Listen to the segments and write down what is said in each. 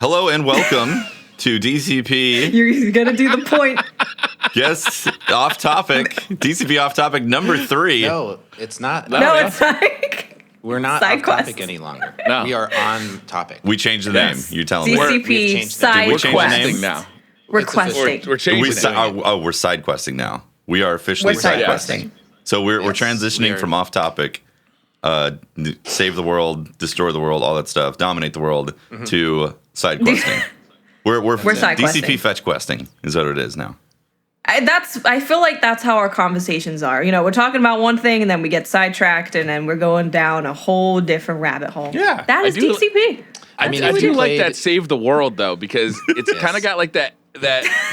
Hello and welcome to DCP. You're going to do the point. Yes, off topic. DCP off topic number 3. No, it's not. No, it's not. We're not SideQuest. off topic any longer. No. We are on topic. We changed the name. Yes. You're telling me. We've DCP changed the name. side Did we change the quest. name? now. Requesting. We're changing We it. we're side questing now. We are officially We're side side questing. questing. So we're Yes, transitioning we're- from off topic, save the world, destroy the world, all that stuff, dominate the world, to side questing. We're side DCP questing. fetch questing is what it is now. I feel like that's how our conversations are. You know, we're talking about one thing and then we get sidetracked and then we're going down a whole different rabbit hole. Yeah, That I is do- DCP. I mean, do if you like played- that save the world though, because it's Yes. kind of got like that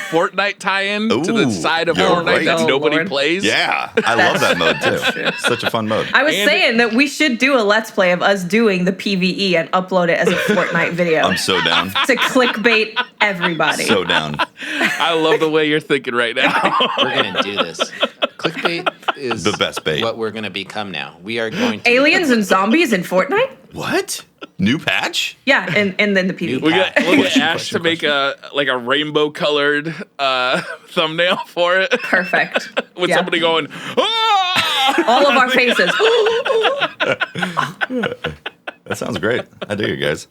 Fortnite tie-in to Ooh, the side of you're Fortnite right. that Oh, nobody Lord. plays. Yeah, I love that mode too. Such a fun mode. I was And- saying that we should do a Let's Play of us doing the PvE and upload it as a Fortnite video I'm so down. to clickbait everybody. So down. I love the way you're thinking right now. We're going to do this. Clickbait is The best bait. what we're going to become now. We are going to Aliens and zombies in Fortnite? What? New patch? Yeah, and then the PvE. we got Question, Ash to make a rainbow colored thumbnail for it Perfect. with Yeah. somebody going, "Ah!" All of our faces. That sounds great. I dig it, guys.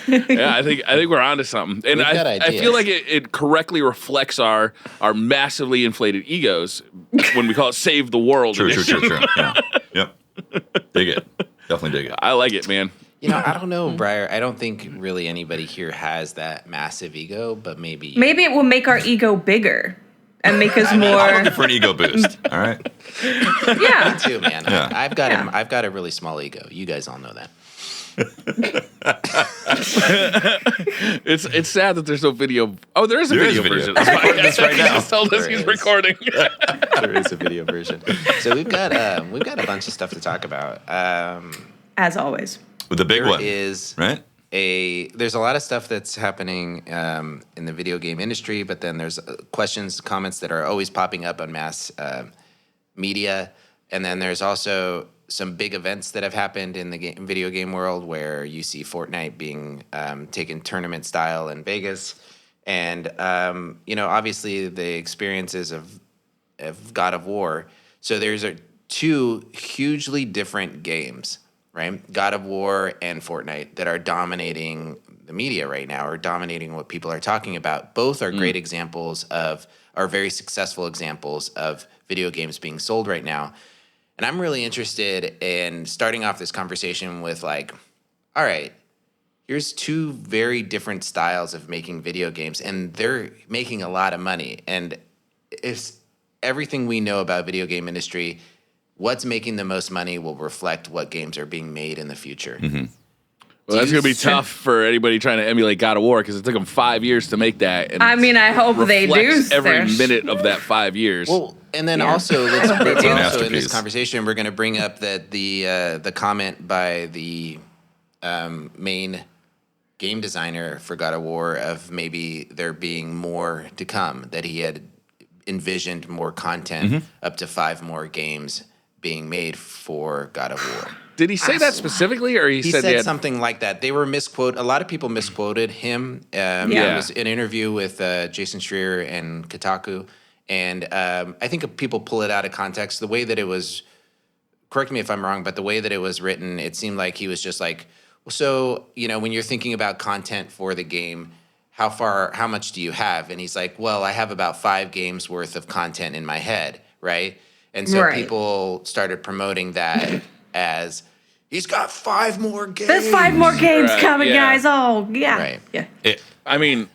Yeah, I think we're onto something, and We've got I ideas. feel like it correctly reflects our massively inflated egos when we call it "Save the World." True. edition. Yeah. Yep. Dig it. Definitely dig it. I like it, man. You know, I don't know, Briar. I don't think really anybody here has that massive ego, but maybe. Maybe it will make our ego bigger and make us I'm more. looking for an ego boost. All right. Yeah. Too, man. Yeah. I've got Yeah. I've got a really small ego. You guys all know that. It's sad that there's no video. Oh, there is a There is video a video. version. That's fine. That's right He now. just told us There he's is. recording. There is a video version. So we've got a bunch of stuff to talk about. As always. With the big There one. is Right? there's a lot of stuff that's happening in the video game industry, but then there's questions, comments that are always popping up on mass media, and then there's also some big events that have happened in the video game world where you see Fortnite being taken tournament style in Vegas, and obviously the experiences of God of War. So there's two hugely different games, right? God of War and Fortnite that are dominating the media right now, or dominating what people are talking about. Both are great examples are very successful examples of video games being sold right now. And I'm really interested in starting off this conversation with all right, here's two very different styles of making video games, and they're making a lot of money. And it's everything we know about video game industry. What's making the most money will reflect what games are being made in the future. Mm-hmm. Well, that's Do you gonna be think- tough for anybody trying to emulate God of War because it took them 5 years to make that. And I mean, I hope they do. reflects every There's- minute of that 5 years. Well, and then Yeah. also let's They do. also in Masterpiece. this conversation we're going to bring up that the comment by the main game designer for God of War of maybe there being more to come, that he had envisioned more content, up to 5 more games being made for God of War. Did he say that specifically, or he He said said they had, something like that. They were misquote. A lot of people misquoted him. Yeah. It was an interview with Jason Schreier and Kotaku, and I think people pull it out of context. The way that it was, correct me if I'm wrong, but the way that it was written, it seemed like he was just like, so when you're thinking about content for the game, how much do you have? And he's like, well, I have about 5 games worth of content in my head, right? And so Right. people started promoting that as he's got 5 more games. There's 5 more games Right, coming, yeah. guys. Oh, yeah. Right. Yeah. I mean,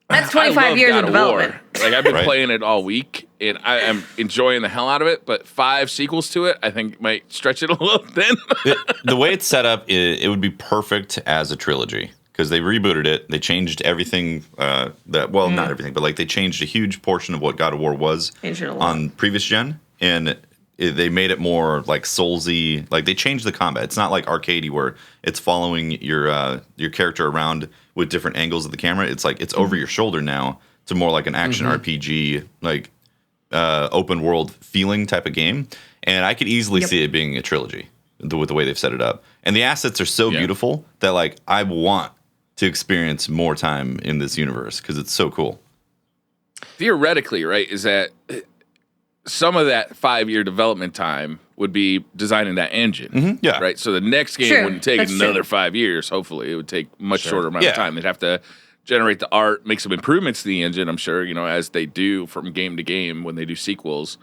That's I 25 love years God of of War. development. Like I've been Right. playing it all week, and I am enjoying the hell out of it. But 5 sequels to it, I think might stretch it a little thin. The way it's set up, it would be perfect as a trilogy because they rebooted it. They changed everything. Not everything, but they changed a huge portion of what God of War was Changed it a lot. on previous gen, and they made it more like Soulsy. Like they changed the combat. It's not like arcadey where it's following your character around with different angles of the camera. It's like it's over your shoulder now to more like an action RPG, open world feeling type of game. And I could easily see it being a trilogy with the way they've set it up. And the assets are so beautiful that I want to experience more time in this universe because it's so cool. Theoretically, right, is that some of that 5-year development time would be designing that engine. Yeah. Right. So the next game True, wouldn't take that's another true. 5 years. Hopefully, it would take much shorter amount Yeah. of time. They'd have to generate the art, make some improvements to the engine. I'm sure, as they do from game to game when they do sequels.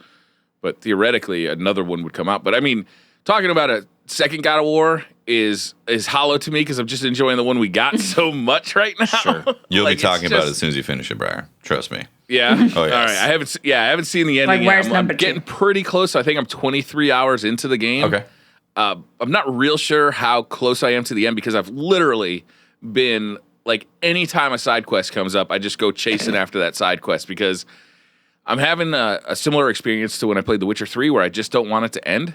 But theoretically, another one would come out. But I mean, talking about a second God of War is hollow to me because I'm just enjoying the one we got so much right now. Sure. You'll Like, be talking it's about it just- as soon as you finish it, Briar. Trust me. Yeah. Oh, All yes. right. I haven't seen the ending Like, where's yet. I'm number two? getting pretty close. I think I'm 23 hours into the game. Okay. I'm not real sure how close I am to the end because I've literally been like, anytime a side quest comes up, I just go chasing after that side quest because I'm having a similar experience to when I played The Witcher 3 where I just don't want it to end.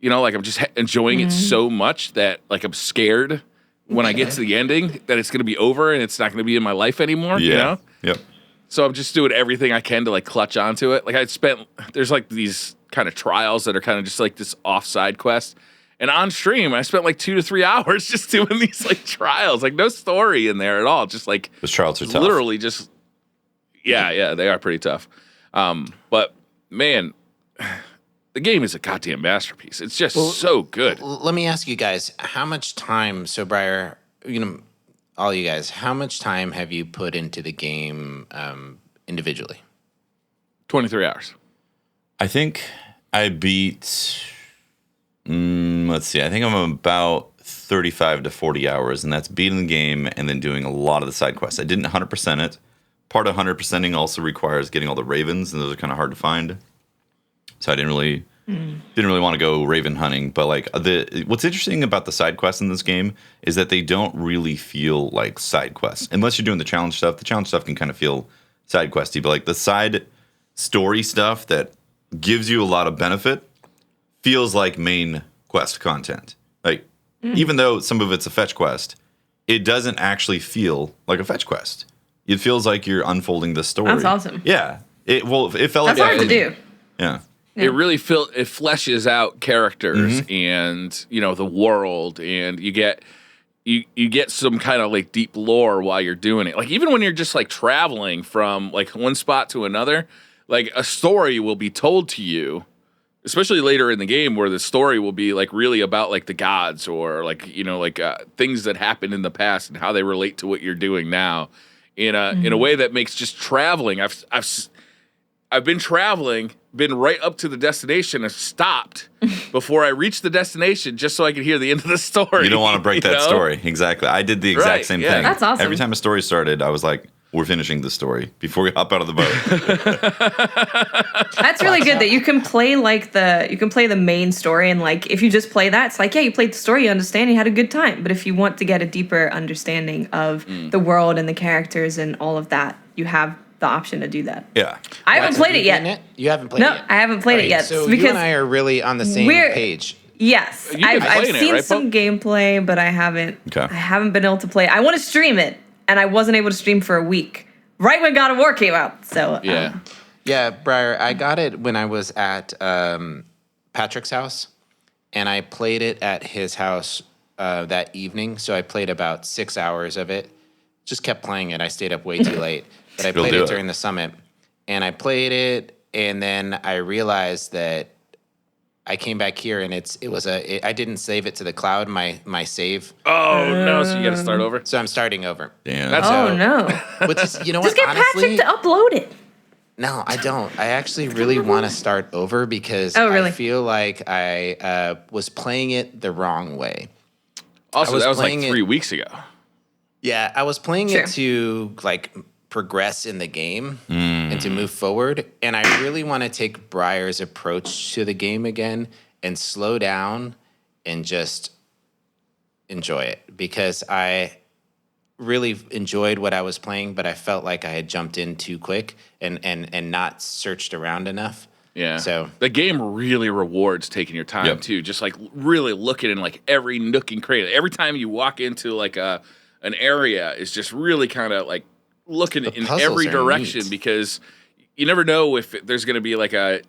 Like I'm just enjoying it so much that like I'm scared when I get to the ending that it's going to be over and it's not going to be in my life anymore. Yeah. Yep. So I'm just doing everything I can to like clutch onto it. Like there's like these kind of trials that are kind of just like this off-side quest. And on stream, I spent like 2 to 3 hours just doing these like trials. Like no story in there at all. Just like Those trials are tough. literally just, yeah, they are pretty tough. But man, the game is a goddamn masterpiece. It's just so good. Let me ask you guys, how much time, so Briar, all you guys, how much time have you put into the game individually? 23 hours. I think I beat, let's see, I think I'm about 35 to 40 hours, and that's beating the game and then doing a lot of the side quests. I didn't 100% it. Part of 100%ing also requires getting all the ravens, and those are kind of hard to find. So I didn't really want to go raven hunting. But like what's interesting about the side quests in this game is that they don't really feel like side quests unless you're doing the challenge stuff. The challenge stuff can kind of feel side questy, but like the side story stuff that gives you a lot of benefit feels like main quest content. Like even though some of it's a fetch quest, it doesn't actually feel like a fetch quest. It feels like you're unfolding the story. That's awesome. Yeah. It felt That's like hard to do. Yeah. It really it fleshes out characters and the world, and you get some kind of like deep lore while you're doing it. Like even when you're just like traveling from like one spot to another, like a story will be told to you, especially later in the game where the story will be like really about like the gods or like things that happened in the past and how they relate to what you're doing now in a way that makes just traveling. I've been traveling, been right up to the destination and stopped before I reached the destination just so I could hear the end of the story. You don't want to break that story. Exactly. I did the exact same thing. That's awesome. Every time a story started, I was like, we're finishing the story before we hop out of the boat. That's really good that you can play the main story, and like if you just play that, it's like, yeah, you played the story, you understand, you had a good time. But if you want to get a deeper understanding of the world and the characters and all of that, you have the option to do that. Yeah. I haven't played it yet. You haven't played No, it yet? I haven't played it yet. So because you and I are really on the same page. Yes, You've been I've playing it, seen right, some gameplay, but I haven't been able to play. I want to stream it, and I wasn't able to stream for a week, right when God of War came out. So Yeah, Briar, I got it when I was at Patrick's house, and I played it at his house that evening. So I played about 6 hours of it. Just kept playing it. I stayed up way too late, but I played it during the summit, and I played it, and then I realized that I came back here, and I didn't save it to the cloud. My save. Oh no! So you got to start over. So I'm starting over. Damn. no, Which is, you know just what? get Honestly, Patrick to upload it. no, I don't. I actually really want to start over because really? I feel like I was playing it the wrong way. Also, that was like playing 3 weeks ago. Yeah, I was playing Sure. it to like progress in the game and to move forward. And I really want to take Briar's approach to the game again and slow down and just enjoy it, because I really enjoyed what I was playing, but I felt like I had jumped in too quick and not searched around enough. Yeah. So the game really rewards taking your time too. Just like really looking in like every nook and cranny. Every time you walk into like an area, is just really kind of like looking in puzzles every are direction neat. because you never know if there's going to be like a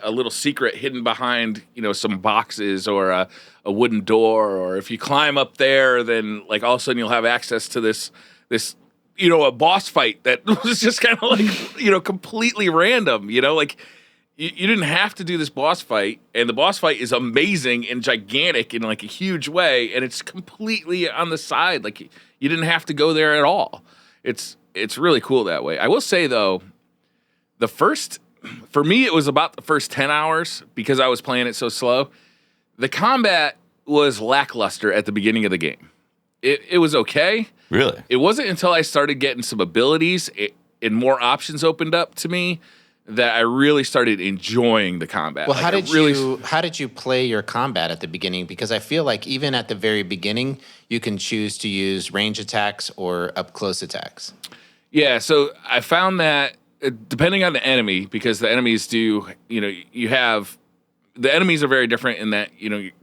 little secret hidden behind some boxes or a wooden door, or if you climb up there, then like all of a sudden you'll have access to this a boss fight that was just kind of like completely random. Like you didn't have to do this boss fight, and the boss fight is amazing and gigantic in like a huge way, and it's completely on the side. Like you didn't have to go there at all. It's really cool that way. I will say though, for me, it was about the first 10 hours because I was playing it so slow. The combat was lackluster at the beginning of the game. It was okay. Really? It wasn't until I started getting some abilities and more options opened up to me that I really started enjoying the combat. Well, like how did you play your combat at the beginning? Because I feel like even at the very beginning, you can choose to use range attacks or up close attacks. Yeah, so I found that depending on the enemy, because the enemies the enemies are very different in that,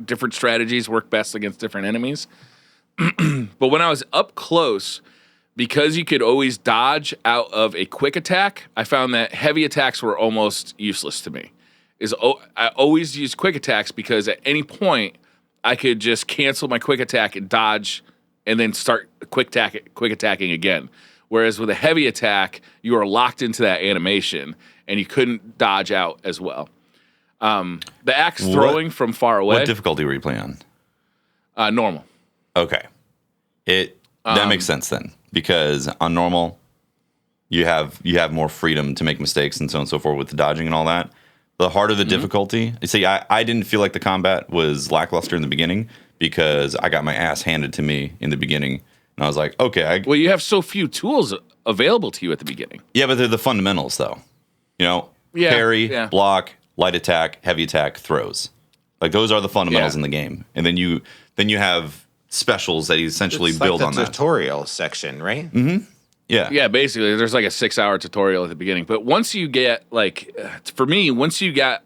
different strategies work best against different enemies. But when I was up close, because you could always dodge out of a quick attack, I found that heavy attacks were almost useless to me. I always used quick attacks because at any point I could just cancel my quick attack and dodge and then start quick attacking again. Whereas with a heavy attack, you are locked into that animation and you couldn't dodge out as well. The axe throwing from far away. What difficulty were you playing on? Normal. Okay. That makes sense then, because on normal, you have more freedom to make mistakes and so on and so forth with the dodging and all that. The harder the difficulty. See, I didn't feel like the combat was lackluster in the beginning because I got my ass handed to me in the beginning. And I was like, okay. Well, you have so few tools available to you at the beginning. Yeah, but they're the fundamentals, though. Parry, block, light attack, heavy attack, throws. Like, those are the fundamentals in the game. And then you have specials that you essentially build on that. It's like the tutorial section, right? Mm-hmm. Yeah. Yeah, basically, there's like a 6-hour tutorial at the beginning. But once you get, for me, once you got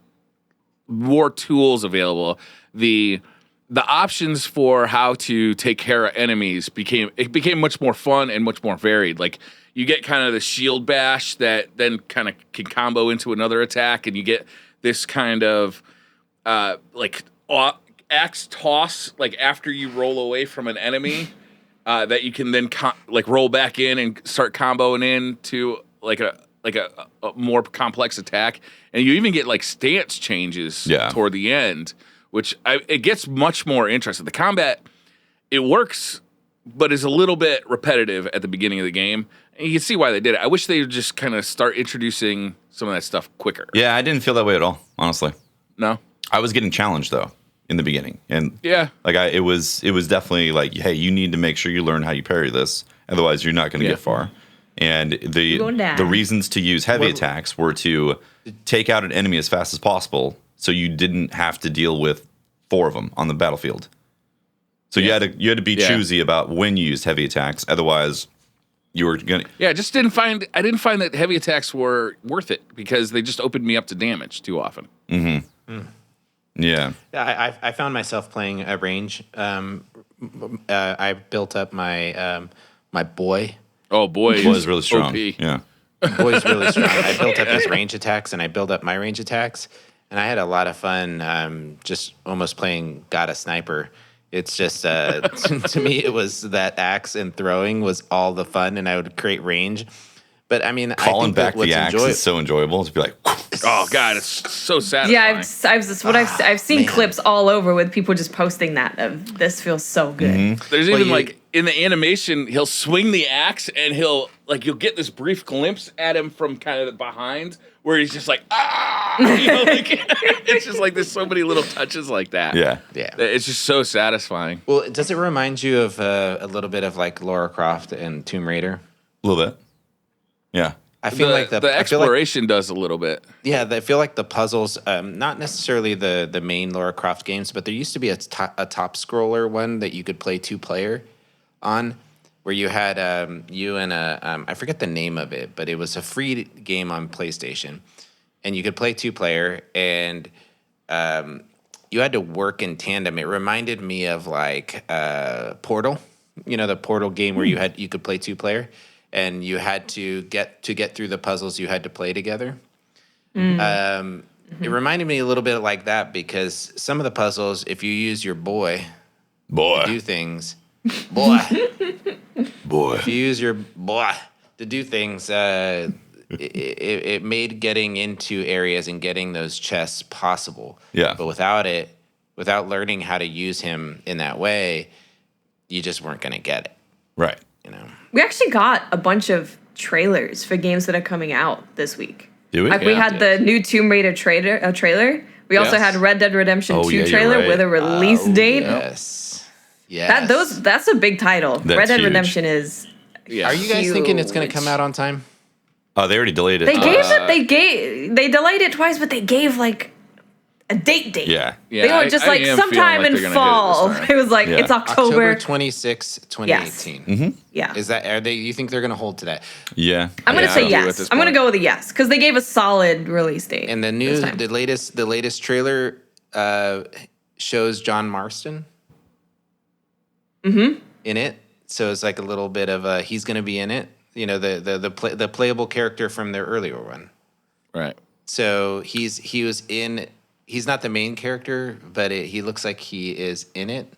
more tools available, the options for how to take care of enemies became much more fun and much more varied. Like, you get kind of the shield bash that then kind of can combo into another attack, and you get this kind of axe toss, like after you roll away from an enemy, that you can then roll back in and start comboing into like a more complex attack, and you even get like stance changes toward the end, which it gets much more interesting. The combat, it works, but is a little bit repetitive at the beginning of the game, and you can see why they did it. I wish they would just kind of start introducing some of that stuff quicker. Yeah, I didn't feel that way at all, honestly. No, I was getting challenged though in the beginning, and it was definitely like, hey, you need to make sure you learn how you parry this, otherwise you're not going to get far. And the reasons to use heavy attacks were to take out an enemy as fast as possible, so you didn't have to deal with 4 of them on the battlefield. So you had to be choosy about when you used heavy attacks, otherwise you were gonna. Yeah, I didn't find that heavy attacks were worth it because they just opened me up to damage too often. Mm-hmm. Mm. Yeah. I found myself playing a range. I built up my my boy. Oh, boy. Boy's really strong. OP. Yeah. Boy's really strong. I built up his range attacks, and I built up my range attacks. And I had a lot of fun just almost playing God a Sniper. It's just, to me, it was that axe and throwing was all the fun, and I would create range. But I mean, calling back the axe is so enjoyable to be like, oh god, it's so satisfying. Yeah, I've seen clips all over with people just posting that of this feels so good. Mm-hmm. There's even in the animation, he'll swing the axe and you'll get this brief glimpse at him from kind of behind where he's just like it's just like there's so many little touches like that. Yeah. It's just so satisfying. Well, does it remind you of a little bit of like Lara Croft and Tomb Raider? A little bit. Yeah. I feel like the exploration does a little bit. Yeah, I feel like the puzzles, not necessarily the main Lara Croft games, but there used to be a top scroller one that you could play 2-player on, where you had you and I forget the name of it, but it was a free game on PlayStation, and you could play 2-player, and you had to work in tandem. It reminded me of like Portal, the Portal game where you could play 2-player. and you had to get through the puzzles. You had to play together. It reminded me a little bit like that because some of the puzzles, if you use your boy to do things, if you use your boy to do things, it made getting into areas and getting those chests possible. Yeah. But without learning how to use him in that way, you just weren't going to get it. Right. You know. We actually got a bunch of trailers for games that are coming out this week. Do we? Like we had the new Tomb Raider trailer. We also had Red Dead Redemption 2 trailer with a release date. Yes. Yes. That's a big title. That's Red Dead huge. Redemption is. Are you guys thinking it's going to come out on time? Oh, they already delayed it. They delayed it twice, but they gave like a date. Yeah. They weren't just like sometime in fall. It was like it's October 26, 2018. Mm-hmm. Yeah. Is that you think they're going to hold to that? Yeah. I'm going to say with yes. this I'm going to point. go with a yes because they gave a solid release date. And the latest trailer shows John Marston. Mm-hmm. In it, so it's like a little bit of he's going to be in it. You know, the playable character from their earlier one. Right. So he was in. He's not the main character, but he looks like he is in it.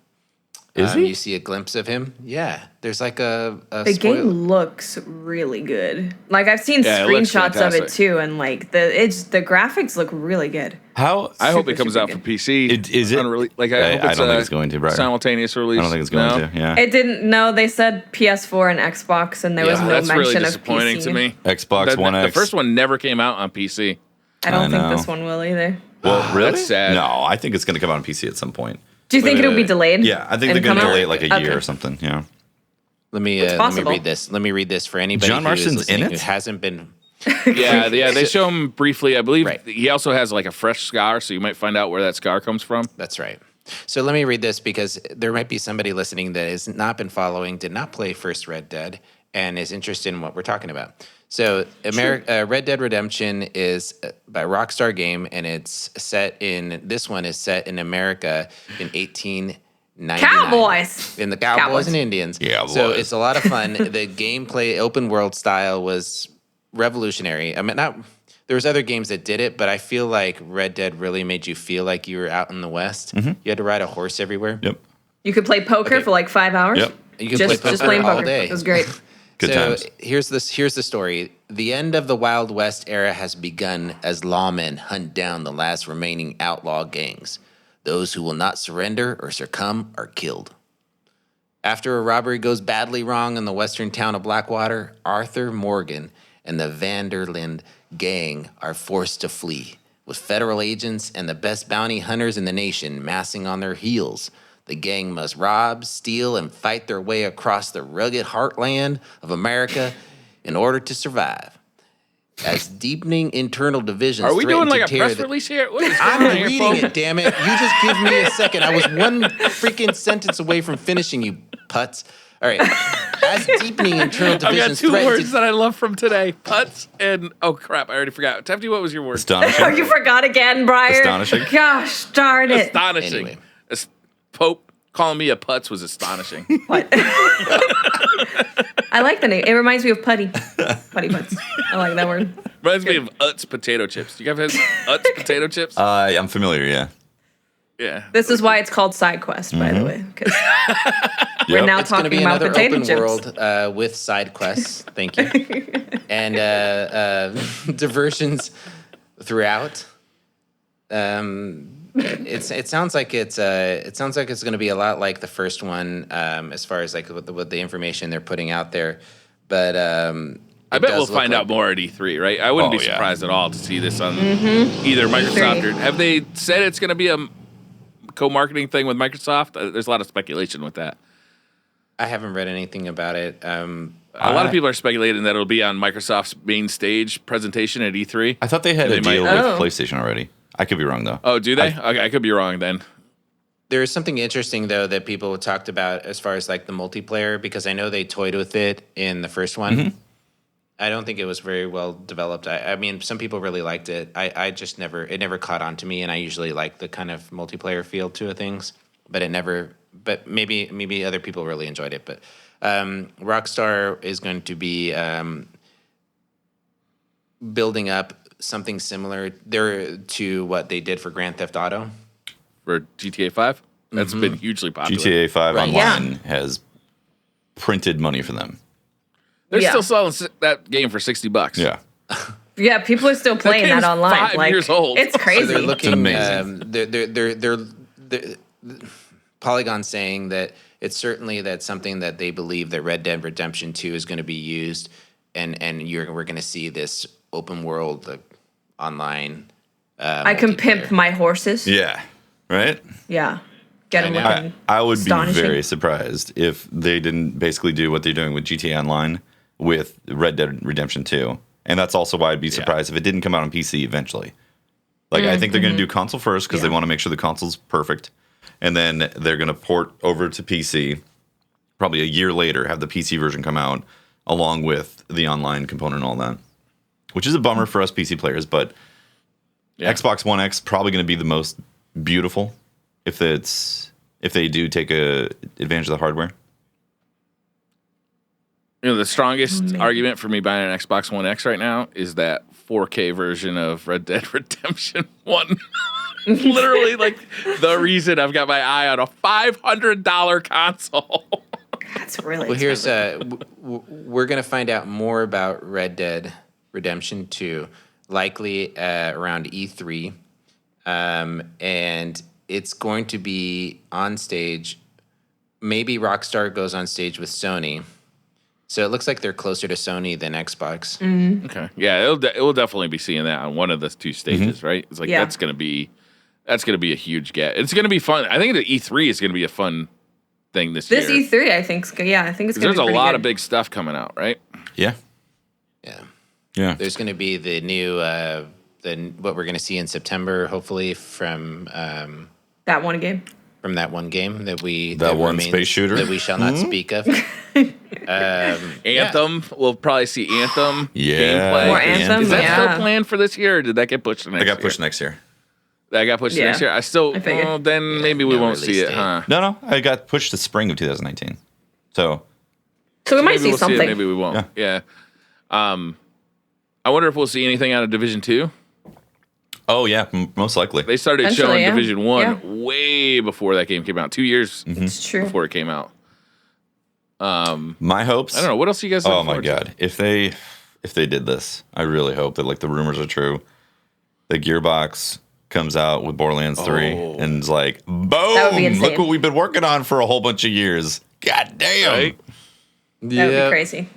Is he? You see a glimpse of him. Yeah, there's like a the game looks really good. Like I've seen Yeah, it looks screenshots of it fantastic. too, and like the graphics look really good. How? I hope it Super, comes super out for PC. Is it? Like I hope I it's don't think it's going to, Brian. simultaneous release. I don't think it's going to. Yeah. It didn't. No, they said PS4 and Xbox, and there was no That's mention really of disappointing PC. to me. Xbox One The X. first one never came out on PC. I don't I think know. this one will either. Well, really? That's sad. No, I think it's going to come out on PC at some point. Do you think it'll be delayed? Yeah, I think and they're going to come out? delay it like a year Okay. or something. Yeah. Let me possible. read this. Let me read this for anybody John who is Marston's in listening it? who hasn't been. Yeah. They show him briefly. I believe Right. he also has like a fresh scar, so you might find out where that scar comes from. That's right. So let me read this because there might be somebody listening that has not been following, did not play first Red Dead, and is interested in what we're talking about. So Red Dead Redemption is by Rockstar Game, and this one is set in America in 1899. Cowboys. In the Cowboys Cowboys. and Indians. Yeah, So boys. it's a lot of fun. The gameplay, open world style was revolutionary. I mean, there was other games that did it, but I feel like Red Dead really made you feel like you were out in the West. You had to ride a horse everywhere. Yep. You could play poker for like 5 hours. Yep. You could Just play poker playing all poker. day. It was great. Good times. Here's the story. The end of the Wild West era has begun as lawmen hunt down the last remaining outlaw gangs. Those who will not surrender or succumb are killed. After a robbery goes badly wrong in the western town of Blackwater, Arthur Morgan and the Vanderland gang are forced to flee, with federal agents and the best bounty hunters in the nation massing on their heels. The gang must rob, steal, and fight their way across the rugged heartland of America in order to survive. As deepening internal divisions Are we threaten doing like to a tear press the- release here? What is going I'm on here, reading folks? it, damn it. You just give me a second. I was one freaking sentence away from finishing, you putz. All right. As deepening internal I've got divisions two threaten words to... that I love from today: putts and oh crap, I already forgot. Tefty, what was your word? Oh, Astonishing. you forgot again, Briar. Astonishing. Gosh darn it. Astonishing. Anyway. Pope calling me a putz was astonishing. What? I like the name. It reminds me of putty. Putty putts. I like that word. Reminds me of Utz potato chips. Do you guys have Utz potato chips? I'm familiar, yeah. Yeah. This is why it's called SideQuest, by the way. Because we're Yep. now It's going to talking be about another potato open chips. world with side quests. Thank you. And diversions throughout. It sounds like it's going to be a lot like the first one as far as like what the information they're putting out there. But I bet we'll find out more at E3, right? I wouldn't Oh, be yeah. surprised at all to see this on either Microsoft or... Have they said it's going to be a co-marketing thing with Microsoft? There's a lot of speculation with that. I haven't read anything about it. A lot of people are speculating that it'll be on Microsoft's main stage presentation at E3. I thought they had They a might- deal Oh. with PlayStation already. I could be wrong, though. Oh, do they? Okay, I could be wrong then. There is something interesting though that people talked about as far as like the multiplayer, because I know they toyed with it in the first one. I don't think it was very well developed. I mean, some people really liked it. I just it never caught on to me, and I usually like the kind of multiplayer feel to things, but maybe other people really enjoyed it. But Rockstar is going to be building up something similar there to what they did for Grand Theft Auto. For GTA 5? That's been hugely popular. GTA 5 Right. online has printed money for them. They're Yeah. still selling that game for $60. Yeah. Yeah, people are still playing that game's online. 5 years old. It's So crazy. they're looking. amazing. They're Polygon saying that it's certainly that's something that they believe that Red Dead Redemption 2 is going to be used, and we're going to see this open world online. I can pimp multiplayer. my horses. Yeah. Right? Yeah. Get them I know. looking I would be astonishing. very surprised if they didn't basically do what they're doing with GTA Online with Red Dead Redemption 2. And that's also why I'd be surprised if it didn't come out on PC eventually. Like, I think they're going to do console first because they want to make sure the console's perfect. And then they're going to port over to PC. Probably a year later, have the PC version come out along with the online component and all that. Which is a bummer for us PC players, but Xbox One X probably going to be the most beautiful if they do take advantage of the hardware. You know, the strongest argument for me buying an Xbox One X right now is that 4K version of Red Dead Redemption 1. Literally, like, the reason I've got my eye on a $500 console. That's really Well, here's expensive. we're going to find out more about Red Dead Redemption 2, likely around E3, and it's going to be on stage. Maybe Rockstar goes on stage with Sony. So it looks like they're closer to Sony than Xbox. Okay. Yeah, it will definitely be seeing that on one of the two stages, right? It's like that's gonna be a huge get. It's gonna be fun. I think the E3 is gonna be a fun thing this year. This E3, I think, I think it's going to be There's a pretty lot good. of big stuff coming out, right? Yeah. Yeah. Yeah. There's going to be the new what we're going to see in September, hopefully from That one game. that one game that one remains- space shooter? that we shall not speak of. Anthem. We'll probably see Anthem Yeah. gameplay. More Anthem, Is that yeah. still planned for this year, or did that get pushed to next I year? got pushed next year. That got pushed to Yeah. next year? I still, I figured. well, then maybe we no won't see release it, date. huh? No, I got pushed to spring of 2019. So So we might Maybe see we'll something. see it, maybe we won't. Yeah. I wonder if we'll see anything out of Division 2. oh yeah, most likely. They started Potentially, showing yeah. Division 1 Yeah. way before that game came out. 2 years It's true. before it came out. My hopes. I don't know. What else are you guys Oh looking my forward to? god. If they did this, I really hope that like the rumors are true. The Gearbox comes out with Borderlands 3 and is like, boom! That would be insane. Look what we've been working on for a whole bunch of years. God damn. Right? That would be crazy.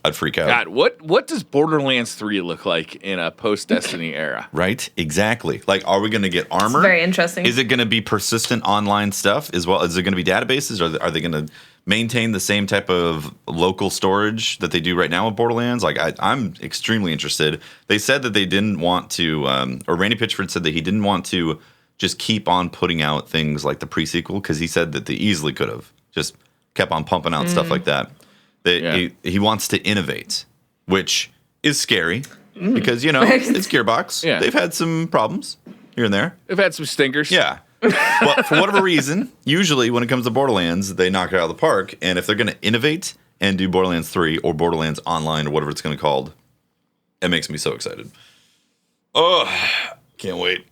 I'd freak out. God, what does Borderlands 3 look like in a post-Destiny era? Right? Exactly. Like, are we going to get armor? Very interesting. Is it going to be persistent online stuff as well? Is it going to be databases? Are they going to maintain the same type of local storage that they do right now with Borderlands? Like, I'm extremely interested. They said that they didn't want to, or Randy Pitchford said that he didn't want to just keep on putting out things like the pre-sequel because he said that they easily could have just kept on pumping out stuff like that. He wants to innovate, which is scary because, you know, it's Gearbox. Yeah. They've had some problems here and there. They've had some stinkers. Yeah. But for whatever reason, usually when it comes to Borderlands, they knock it out of the park. And if they're going to innovate and do Borderlands 3 or Borderlands Online or whatever it's going to be called, it makes me so excited. Oh, can't wait.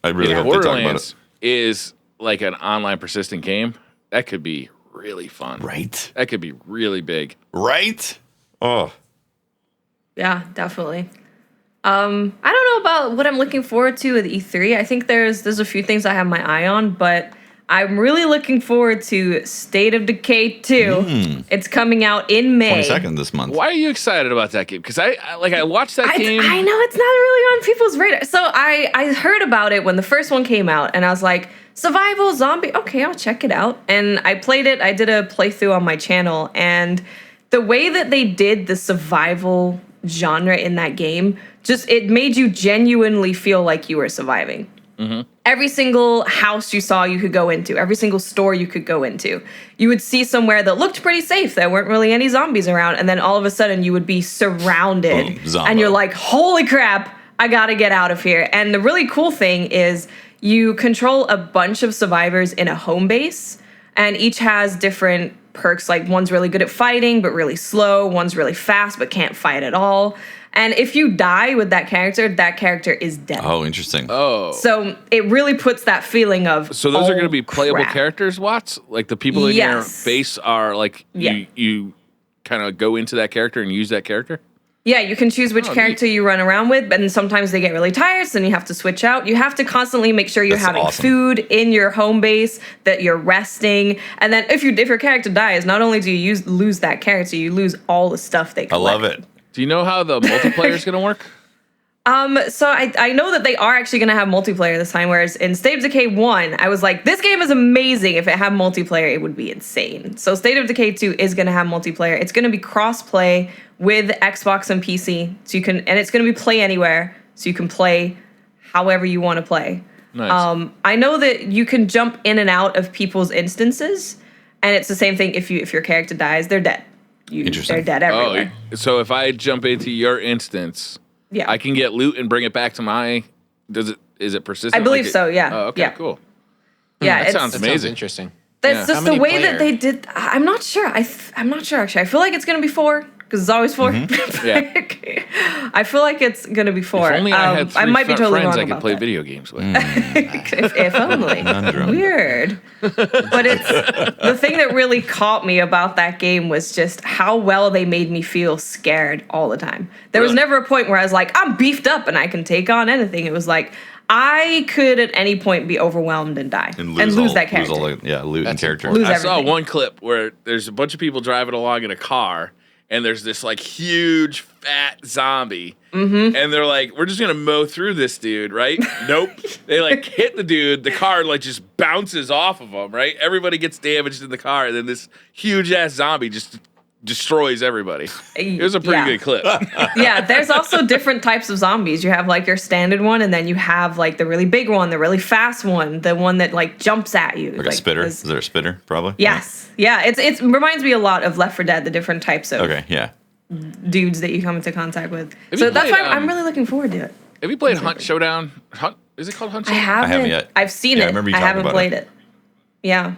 I really hope they talk about Borderlands it. is like an online persistent game. That could be really fun. Right? That could be really big. Right? Oh, Yeah, definitely. I don't know about what I'm looking forward to with E3. I think there's a few things I have my eye on, but I'm really looking forward to State of Decay 2. It's coming out in May. 22nd this month. Why are you excited about that game? Because I watched that game. I know it's not really on people's radar. So I heard about it when the first one came out, and I was like, survival zombie. Okay, I'll check it out. And I played it. I did a playthrough on my channel, and the way that they did the survival genre in that game, just it made you genuinely feel like you were surviving. Every single house you saw you could go into, every single store you could go into, you would see somewhere that looked pretty safe. There weren't really any zombies around. And then all of a sudden you would be surrounded. Boom, zombo. And you're like, holy crap, I gotta get out of here. And the really cool thing is you control a bunch of survivors in a home base, and each has different perks like one's really good at fighting but really slow, one's really fast but can't fight at all. And if you die with that character is dead. Oh, interesting. Oh. So it really puts that feeling of So those are going to oh, be playable crap. characters, Watts? Like the people in your Yes. base are like you kind of go into that character and use that character? Yeah, you can choose which Oh, character neat. you run around with, but then sometimes they get really tired, so then you have to switch out. You have to constantly make sure you're That's having awesome. food in your home base, that you're resting, and then if your character dies, not only do you lose that character, you lose all the stuff they I collect. love it. Do you know how the multiplayer is going to work? So I know that they are actually going to have multiplayer this time, whereas in State of Decay 1, I was like, this game is amazing. If it had multiplayer, it would be insane. So State of Decay 2 is going to have multiplayer. It's going to be cross-play with Xbox and PC, and it's going to be play anywhere, so you can play however you want to play. Nice. I know that you can jump in and out of people's instances, and it's the same thing if your character dies, they're dead. Interesting. They're dead everywhere. So if I jump into your instance, Yeah. I can get loot and bring it back to my. Is it persistent? I believe Like it- so, yeah. Oh, okay, Yeah. cool. Yeah, That it's, sounds That amazing. sounds interesting. that's Yeah. just How the many way that player? they did. I'm not sure. I'm not sure actually. I feel like it's gonna be 4 because it's always 4. Yeah. I feel like it's gonna be 4. If only I had three might be totally friends wrong I could about play that. video games with. if only. Conundrum. Weird. But it's the thing that really caught me about that game was just how well they made me feel scared all the time. There was Really? never a point where I was like, I'm beefed up and I can take on anything. It was like I could at any point be overwhelmed and die and lose that character. Lose all the, loot and That's character. Lose I saw everything. one clip where there's a bunch of people driving along in a car, and there's this like huge fat zombie, and they're like, "We're just gonna mow through this dude, right?" Nope. They like hit the dude. The car like just bounces off of him, right? Everybody gets damaged in the car, and then this huge ass zombie just destroys everybody. It was a pretty Yeah. good clip. Yeah, there's also different types of zombies. You have like your standard one, and then you have like the really big one, the really fast one, the one that like jumps at you. Like a spitter. this- Is there a spitter? Probably. Yes. Yeah, it reminds me a lot of Left 4 Dead, the different types of Okay. Yeah. dudes that you come into contact with. Have So you that's played, why I'm really looking forward to it. Have you played Hunt Showdown? Hunt? Is it called Hunt I Showdown? haven't yet. I've seen Yeah, I it. remember you I talking haven't about played it. Yeah.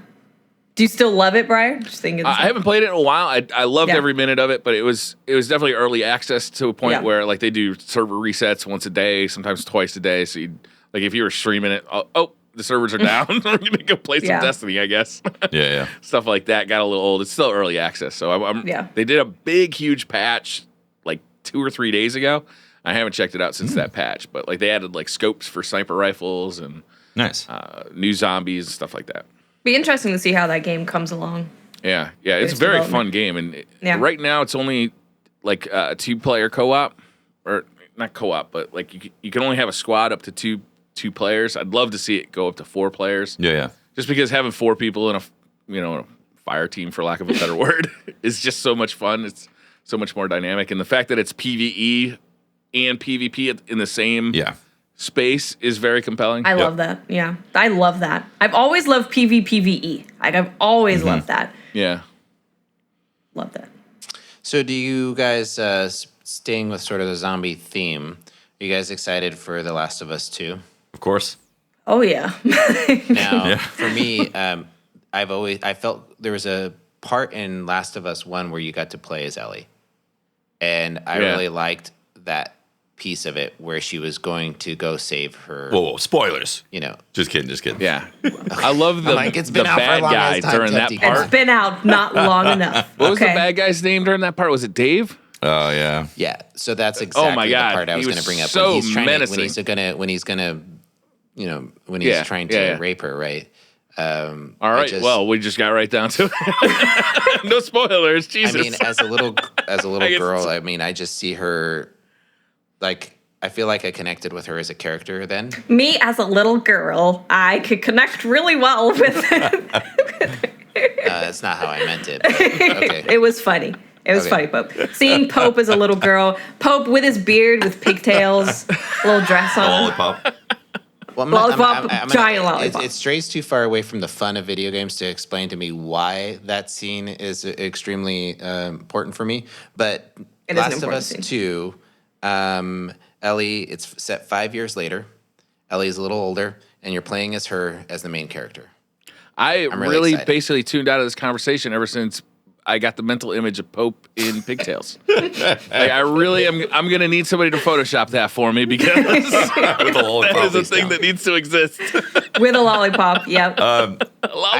Do you still love it, Brian? Just thinking. I haven't played it in a while. I loved Yeah. every minute of it, but it was definitely early access to a point Yeah. where like they do server resets once a day, sometimes twice a day. So you like if you were streaming it, oh the servers are down. I'm gonna go play some Yeah. Destiny, I guess. Yeah. Stuff like that got a little old. It's still early access, so Yeah. They did a big, huge patch like 2 or 3 days ago. I haven't checked it out since that patch, but like they added like scopes for sniper rifles and Nice. new zombies and stuff like that. Be interesting to see how that game comes along. Yeah, it's a Its very development. fun game, and Yeah. right now it's only like a 2-player co-op, or not co-op, but like you can only have a squad up to two players. I'd love to see it go up to 4 players, Yeah. just because having 4 people in a fire team, for lack of a better word, is just so much fun. It's so much more dynamic, and the fact that it's PVE and PvP in the same Yeah. space is very compelling. I love that. Yeah. I love that. I've always loved PvPvE. Like I've always loved that. Yeah. Love that. So, do you guys, staying with sort of the zombie theme, are you guys excited for The Last of Us 2? Of course. Oh yeah. Now, Yeah. for me, I felt there was a part in Last of Us 1 where you got to play as Ellie. And I Yeah. really liked that piece of it where she was going to go save her, Whoa. Spoilers. you know. Just kidding. Yeah. I love the, like, it's the been out for bad a long guy ass time, during that Tefty. part. It's been out not long enough. What was the Okay. bad guy's name during that part? Was it Dave? Oh yeah. Yeah, so that's exactly my God, the part I he was was going to bring up. so when he's trying menacing. when he's gonna, when he's Yeah, trying to yeah. rape her, right? All right. Well, We just got right down to it. No spoilers. I Jesus. mean, as a little I guess girl, it's- I mean, I just see her, like, I feel like I connected with her as a character then. Me as a little girl, I could connect really well with it. That's not how I meant it. But, okay. It was funny. It was Okay. funny, Pope. Seeing Pope as a little girl, Pope with his beard, with pigtails, little dress on. Lollipop. Well, Lollipop, giant lollipop. It strays too far away from the fun of video games to explain to me why that scene is extremely important for me. But It is an Last of important Us scene. 2, Ellie, it's set 5 years later. Ellie's a little older, and you're playing as her as the main character. I really really excited. basically tuned out of this conversation ever since I got the mental image of Pope in pigtails. Like, I really am. I'm gonna need somebody to Photoshop that for me because that is a thing that needs to exist. With a lollipop, yep.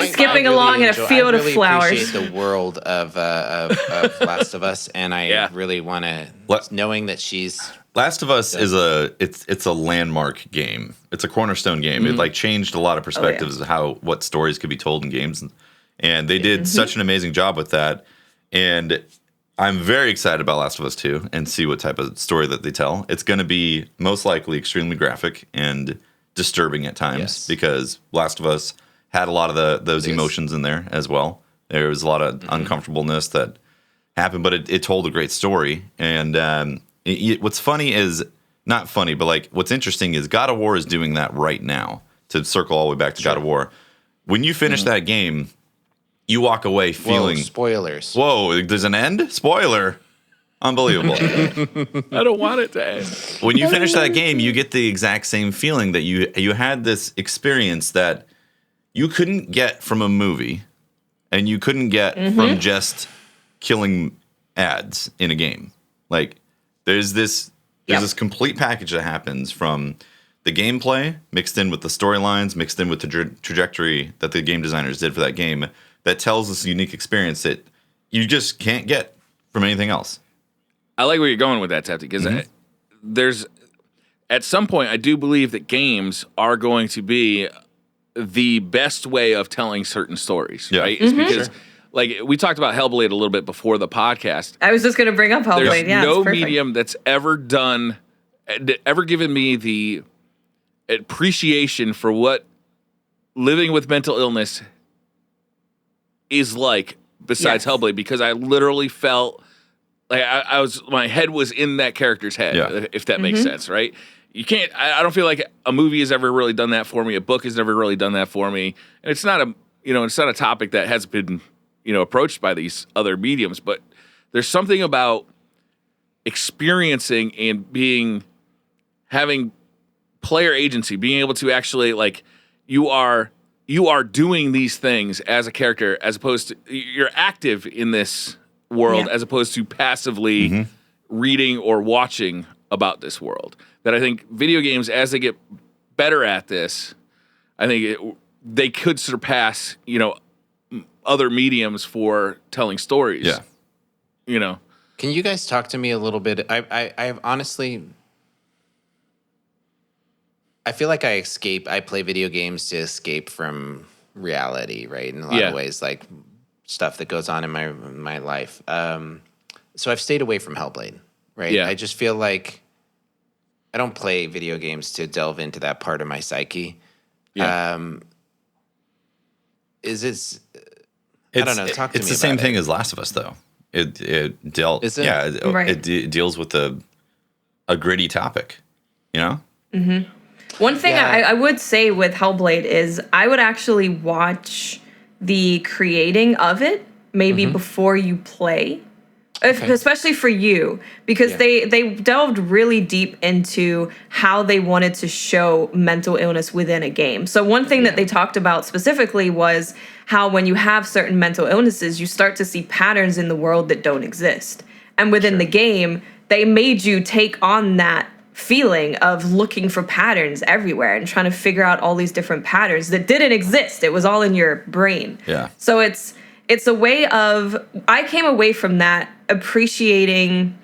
Skipping along in a field of flowers. I really appreciate the world of Last of Us, and I really want to, knowing that she's... Last of Us is it's a landmark game. It's a cornerstone game. It like changed a lot of perspectives of what stories could be told in games, and they did such an amazing job with that. And I'm very excited about Last of Us 2 and see what type of story that they tell. It's going to be most likely extremely graphic and disturbing at times because Last of Us had a lot of those emotions in there as well. There was a lot of uncomfortableness that happened, but it told a great story. And what's funny is, not funny, but like what's interesting is God of War is doing that right now, to circle all the way back to God of War. When you finish that game, you walk away feeling... Whoa, spoilers. Whoa, there's an end? Spoiler. Unbelievable. I don't want it to end. When you finish that game, you get the exact same feeling that you had this experience that you couldn't get from a movie and you couldn't get from just killing ads in a game. Like, there's this complete package that happens from the gameplay mixed in with the storylines, mixed in with the trajectory that the game designers did for that game, that tells this unique experience that you just can't get from anything else. I like where you're going with that, Tefty, because there's, at some point, I do believe that games are going to be the best way of telling certain stories, right? It's because, like, we talked about Hellblade a little bit before the podcast. I was just going to bring up Hellblade. There's no medium that's ever given me the appreciation for what living with mental illness is like besides Hellblade, because I literally felt like my head was in that character's head, if that makes sense, right? You can't, I don't feel like a movie has ever really done that for me. A book has never really done that for me. And it's not a topic that has been, approached by these other mediums, but there's something about experiencing and having player agency, being able to actually, like, you are doing these things as a character, as opposed to you're active in this world, as opposed to passively reading or watching about this world. That I think video games, as they get better at this, I think they could surpass, other mediums for telling stories. Yeah. Can you guys talk to me a little bit? I've honestly, I feel like I play video games to escape from reality, right? In a lot of ways, like stuff that goes on in my life. So I've stayed away from Hellblade, right? Yeah. I just feel like I don't play video games to delve into that part of my psyche. Yeah. I don't know. Talk to me. It's the same thing as Last of Us, though. It dealt. Is it? Yeah. It deals with a gritty topic. One thing I would say with Hellblade is I would actually watch the creating of it maybe before you play, especially for you, because they delved really deep into how they wanted to show mental illness within a game. So one thing that they talked about specifically was how when you have certain mental illnesses, you start to see patterns in the world that don't exist. And within the game, they made you take on that feeling of looking for patterns everywhere and trying to figure out all these different patterns that didn't exist. It was all in your brain. Yeah. So it's a way of, I came away from that appreciating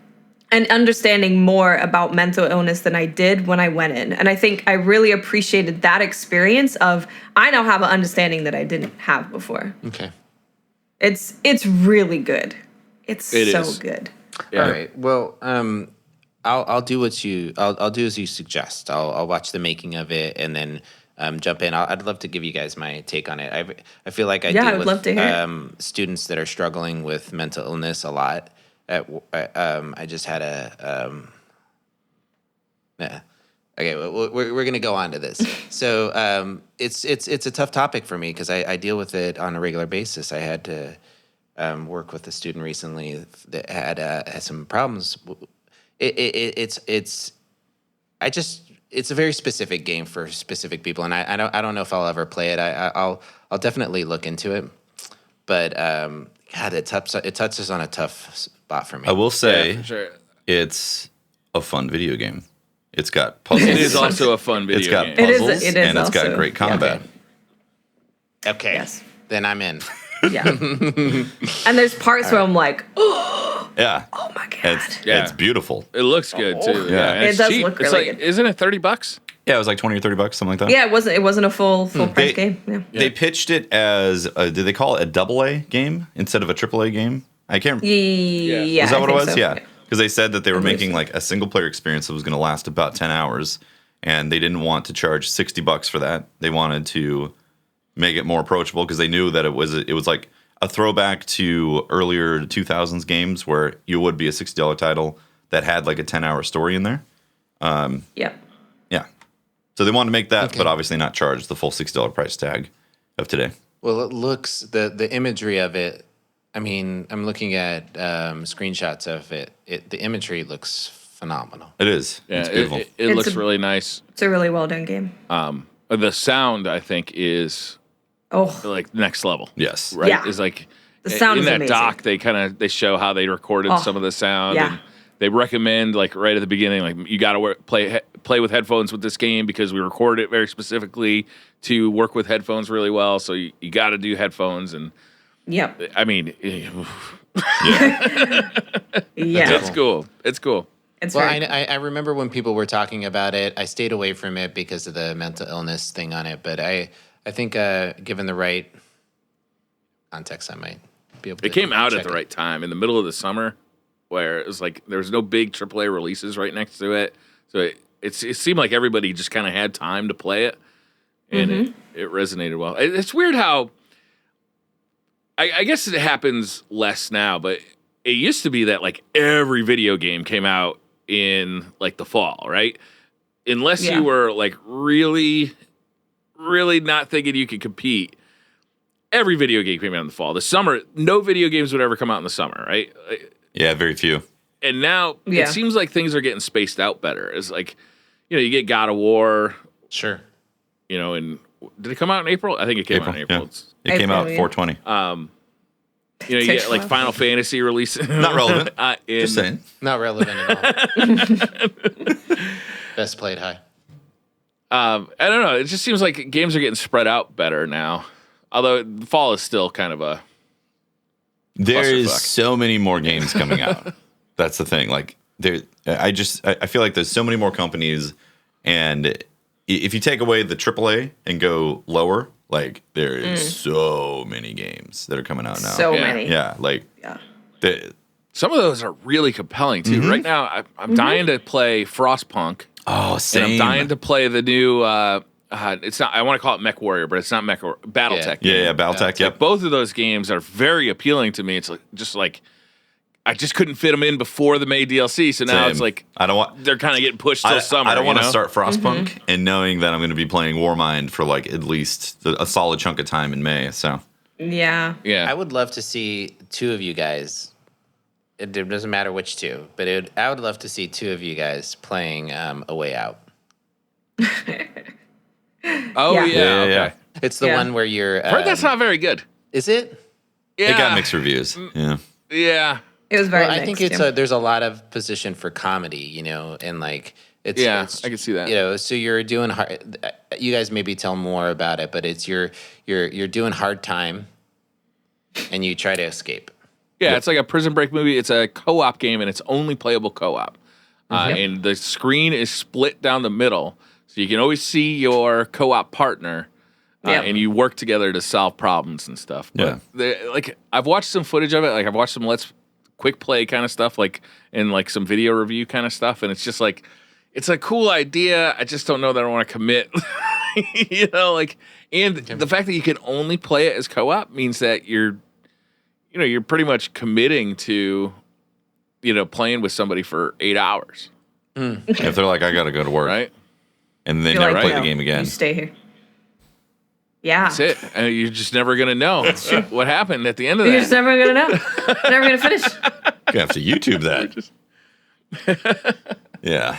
and understanding more about mental illness than I did when I went in. And I think I really appreciated that experience of, I now have an understanding that I didn't have before. Okay. It's really good. It so good. Yeah. All right. Well, I'll do as you suggest. I'll watch the making of it and then jump in. I'd love to give you guys my take on it. I feel like I deal with love to hear students that are struggling with mental illness a lot. I just had okay, we're gonna go on to this. So it's a tough topic for me because I deal with it on a regular basis. I had to work with a student recently that had some problems. It's a very specific game for specific people, and I don't know if I'll ever play it. I'll definitely look into it, but God, it touches on a tough spot for me. I will say Yeah, for sure. it's a fun video game. It's got puzzles. It is also a fun video It's got game. puzzles, It is and it's got also. great combat. Okay, Yes. then I'm in. Yeah. And there's parts where I'm like, oh Yeah. my god. It's beautiful. It looks good too. Yeah. And It it's does cheap. look It's really like, good. isn't it $30? Yeah, it was like $20 or $30, something like that. Yeah, it wasn't a full price They- game. Yeah. They pitched it as, did they call it a AA game instead of a AAA game? I can't remember. Yeah. Is that I what it think was? so. Yeah. Because they said that they were believe making so. like a single player experience that was going to last about 10 hours, and they didn't want to charge $60 for that. They wanted to make it more approachable because they knew that it was like a throwback to earlier 2000s games where you would be a $60 title that had like a 10-hour story in there. Yep. Yeah. So they wanted to make that, Okay. but obviously not charge the full $60 price tag of today. Well, it looks the imagery of it. I mean, I'm looking at screenshots of it. The imagery looks phenomenal. It is. Yeah, It's beautiful. it It's looks a- really nice. It's a really well done game. The sound, I think, is Oh, like next level. Yes. Right? Yeah. Is like The sound in is that amazing. doc. They show how they recorded Oh, some of the sound. yeah. And they recommend like right at the beginning, like you got to play with headphones with this game because we recorded it very specifically to work with headphones really well. So you got to do headphones. And yep. I mean, Yeah. it's cool. It's cool. It's Well, very I remember when people were talking about it. I stayed away from it because of the mental illness thing on it. But I think given the right context, I might be able to. It came out at check the it. right time in the middle of the summer, where it was like there was no big AAA releases right next to it, so it seemed like everybody just kind of had time to play it, and it resonated well. It's weird how I guess it happens less now, but it used to be that like every video game came out in like the fall, right? Unless Yeah. you were like really, really not thinking you could compete. Every video game came out in the fall. The summer, no video games would ever come out in the summer, right? Yeah, very few. And now Yeah. it seems like things are getting spaced out better. It's like, you get God of War, Sure. and did it come out in April? I think it came out in April. Yeah. It's, It came out April, yeah. 420. you Takes get a like while. Final Fantasy release. Not relevant. in, Just saying. Not relevant at all. Best played high. I don't know. It just seems like games are getting spread out better now. Although the fall is still kind of a There's clusterfuck. so many more games coming out. That's the thing. Like I feel like there's so many more companies, and if you take away the AAA and go lower, like there is so many games that are coming out now. so Yeah. many. yeah, like Yeah. some of those are really compelling too. Mm-hmm. Right now, I'm dying to play Frostpunk. oh, same. And I'm dying to play the new. It's not. I want to call it Mech Warrior, but it's not Mech Warrior. BattleTech. yeah, BattleTech. Yep. Both of those games are very appealing to me. It's like I just couldn't fit them in before the May DLC, so now Same. it's like I don't want. they're kind of getting pushed till summer. I don't want to you know? start Frostpunk and knowing that I'm going to be playing Warmind for like at least a solid chunk of time in May. So Yeah. Yeah, I would love to see two of you guys. It doesn't matter which two, but I would love to see two of you guys playing A Way Out. Oh Yeah. yeah. Okay. It's the Yeah. one where you're. I heard that's not very good. Is it? Yeah. it got mixed reviews. Yeah. Yeah. It was very Well, I mixed, think yeah. there's a lot of position for comedy, and like it's Yeah, I can see that. So you're doing hard. You guys maybe tell more about it, but it's you're doing hard time, and you try to escape. Yeah, it's like a Prison Break movie. It's a co-op game, and it's only playable co-op. And the screen is split down the middle, so you can always see your co-op partner, Yep. and you work together to solve problems and stuff. Yeah. But like I've watched some footage of it. Like I've watched some quick play kind of stuff, like and like some video review kind of stuff, and it's just like it's a cool idea. I just don't know that I want to commit. And the fact that you can only play it as co-op means that you're pretty much committing to, playing with somebody for 8 hours, If they're like, I got to go to work, right? and they You're never like, play no, the game again. You stay here. Yeah. That's it. And you're just never gonna know what happened at the end of You're that. just never gonna know. Never gonna finish. You have to YouTube that. Yeah.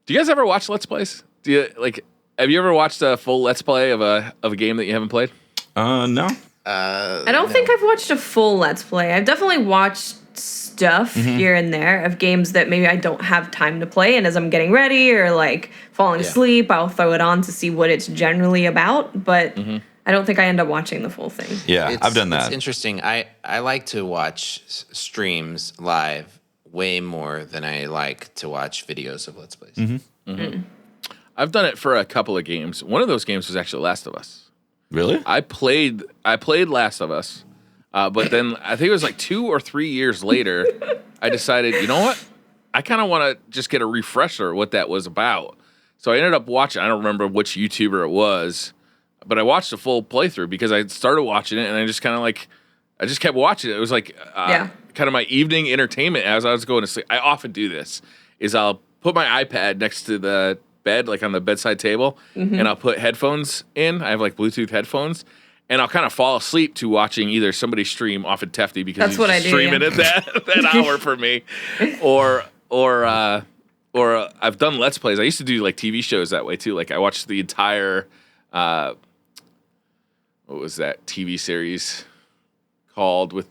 Do you guys ever watch Let's Plays? Have you ever watched a full Let's Play of a game that you haven't played? No. I don't think I've watched a full Let's Play. I've definitely watched stuff here and there of games that maybe I don't have time to play, and as I'm getting ready or like falling asleep, I'll throw it on to see what it's generally about, but I don't think I end up watching the full thing. Yeah, I've done that. It's interesting. I like to watch streams live way more than I like to watch videos of Let's Plays. I've done it for a couple of games. One of those games was actually Last of Us. Really? I played Last of Us, but then I think it was like 2 or 3 years later, I decided, you know what? I kind of want to just get a refresher what that was about. So I ended up watching. I don't remember which YouTuber it was, but I watched the full playthrough because I started watching it and I just kind of like, I just kept watching it. It was like kind of my evening entertainment as I was going to sleep. I often do this, is I'll put my iPad next to the bed, like on the bedside table, and I'll put headphones in. I have like Bluetooth headphones, and I'll kind of fall asleep to watching either somebody stream, often Tefty, because he's just streaming at that hour for me, or I've done Let's Plays. I used to do like TV shows that way too. Like I watched the entire what was that TV series called with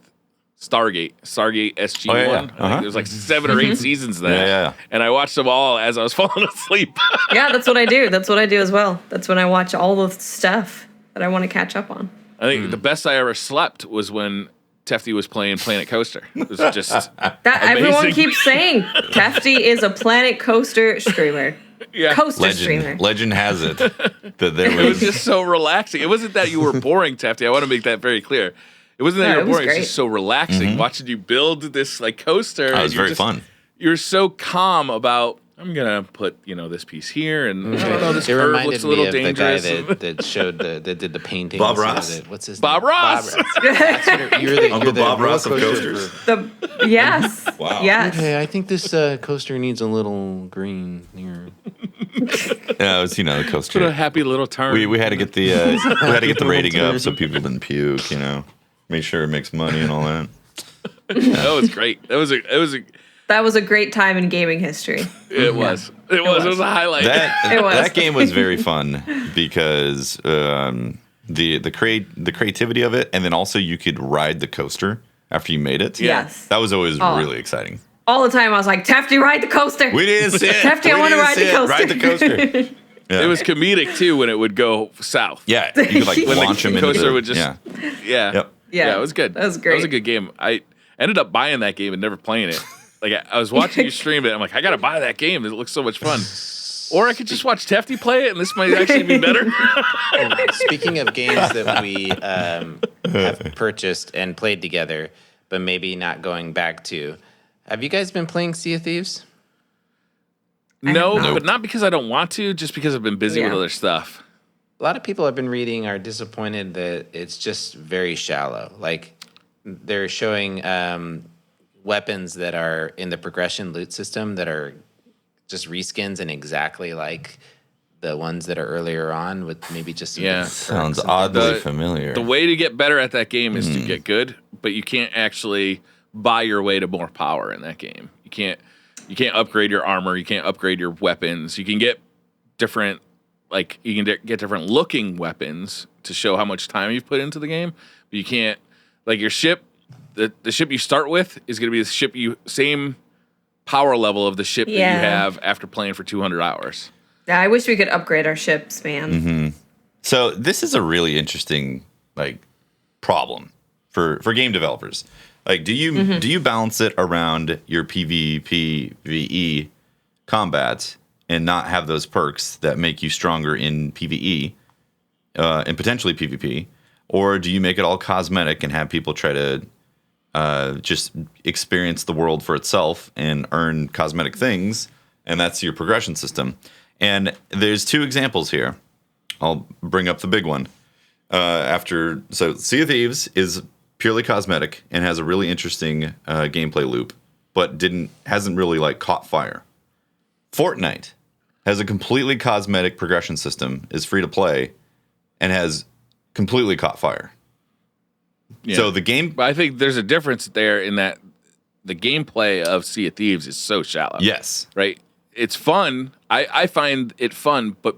Stargate SG-1. Oh, yeah. I think there's like 7 or 8 seasons of that. Yeah. And I watched them all as I was falling asleep. Yeah, that's what I do. That's what I do as well. That's when I watch all the stuff that I want to catch up on. I think the best I ever slept was when Tefty was playing Planet Coaster. It was just That amazing. everyone keeps saying. Tefty is a Planet Coaster streamer. Yeah. Coaster streamer. Legend has it that there It was just so relaxing. It wasn't that you were boring, Tefty. I want to make that very clear. It wasn't that No, you it were was boring. It's great. just so relaxing watching you build this like coaster. It was and you're very fun. You're so calm about, I'm going to put, this piece here and this It curve reminded looks a me little of dangerous. the guy that showed that did the painting. Bob Ross? What's his Bob name? Ross. That's what you're the Bob roller Ross of coaster coasters. for- Yes. Wow. Yes. Okay, I think this coaster needs a little green here. Yeah, it was the Put a coaster. happy little turn. We had to get the rating up so people didn't puke. Make sure it makes money and all that. That was great. It was That was a great time in gaming history. It was a highlight. It was. That game was very fun because the creativity of it, and then also you could ride the coaster after you made it. Yes. That was always Oh. really exciting. All the time I was like, Tefty, ride the coaster. We didn't sit. Tefty, I We want to didn't ride the sit. coaster. Ride the coaster. Yeah. It was comedic too when it would go south. Yeah, you could like When launch the them into coaster the, would just yeah. yeah. Yep. Yeah. It was good. That was That great. was a good game. I ended up buying that game and never playing it. Like I was watching you stream it. I'm like, I gotta buy that game. It looks so much fun. Or I could just watch Tefty play it, and this might actually be better. Speaking of games that we have purchased and played together, but maybe not going back to, have you guys been playing Sea of Thieves? No, Nope. but not because I don't want to, just because I've been busy with Yeah. other stuff. A lot of people I've been reading are disappointed that it's just very shallow. Like they're showing weapons that are in the progression loot system that are just reskins and exactly like the ones that are earlier on with maybe just some different Sounds perks and oddly The- familiar. The way to get better at that game is to get good, but you can't actually buy your way to more power in that game. You can't upgrade your armor, you can't upgrade your weapons. You can get different get different looking weapons to show how much time you've put into the game, but you can't like your ship the ship you start with is going to be the ship same power level of the ship that you Yeah. have after playing for 200 hours. Yeah, I wish we could upgrade our ships, man. So this is a really interesting problem for game developers. Like, do you balance it around your PvPvE combat and not have those perks that make you stronger in PvE and potentially PvP, or do you make it all cosmetic and have people try to just experience the world for itself and earn cosmetic things, and that's your progression system? And there's 2 examples here. I'll bring up the big one. So Sea of Thieves is purely cosmetic and has a really interesting gameplay loop, but hasn't really caught fire. Fortnite has a completely cosmetic progression system, is free to play, and has completely caught fire. Yeah. So the game, But I think there's a difference there in that the gameplay of Sea of Thieves is so shallow. yes, Right? It's fun. I find it fun, but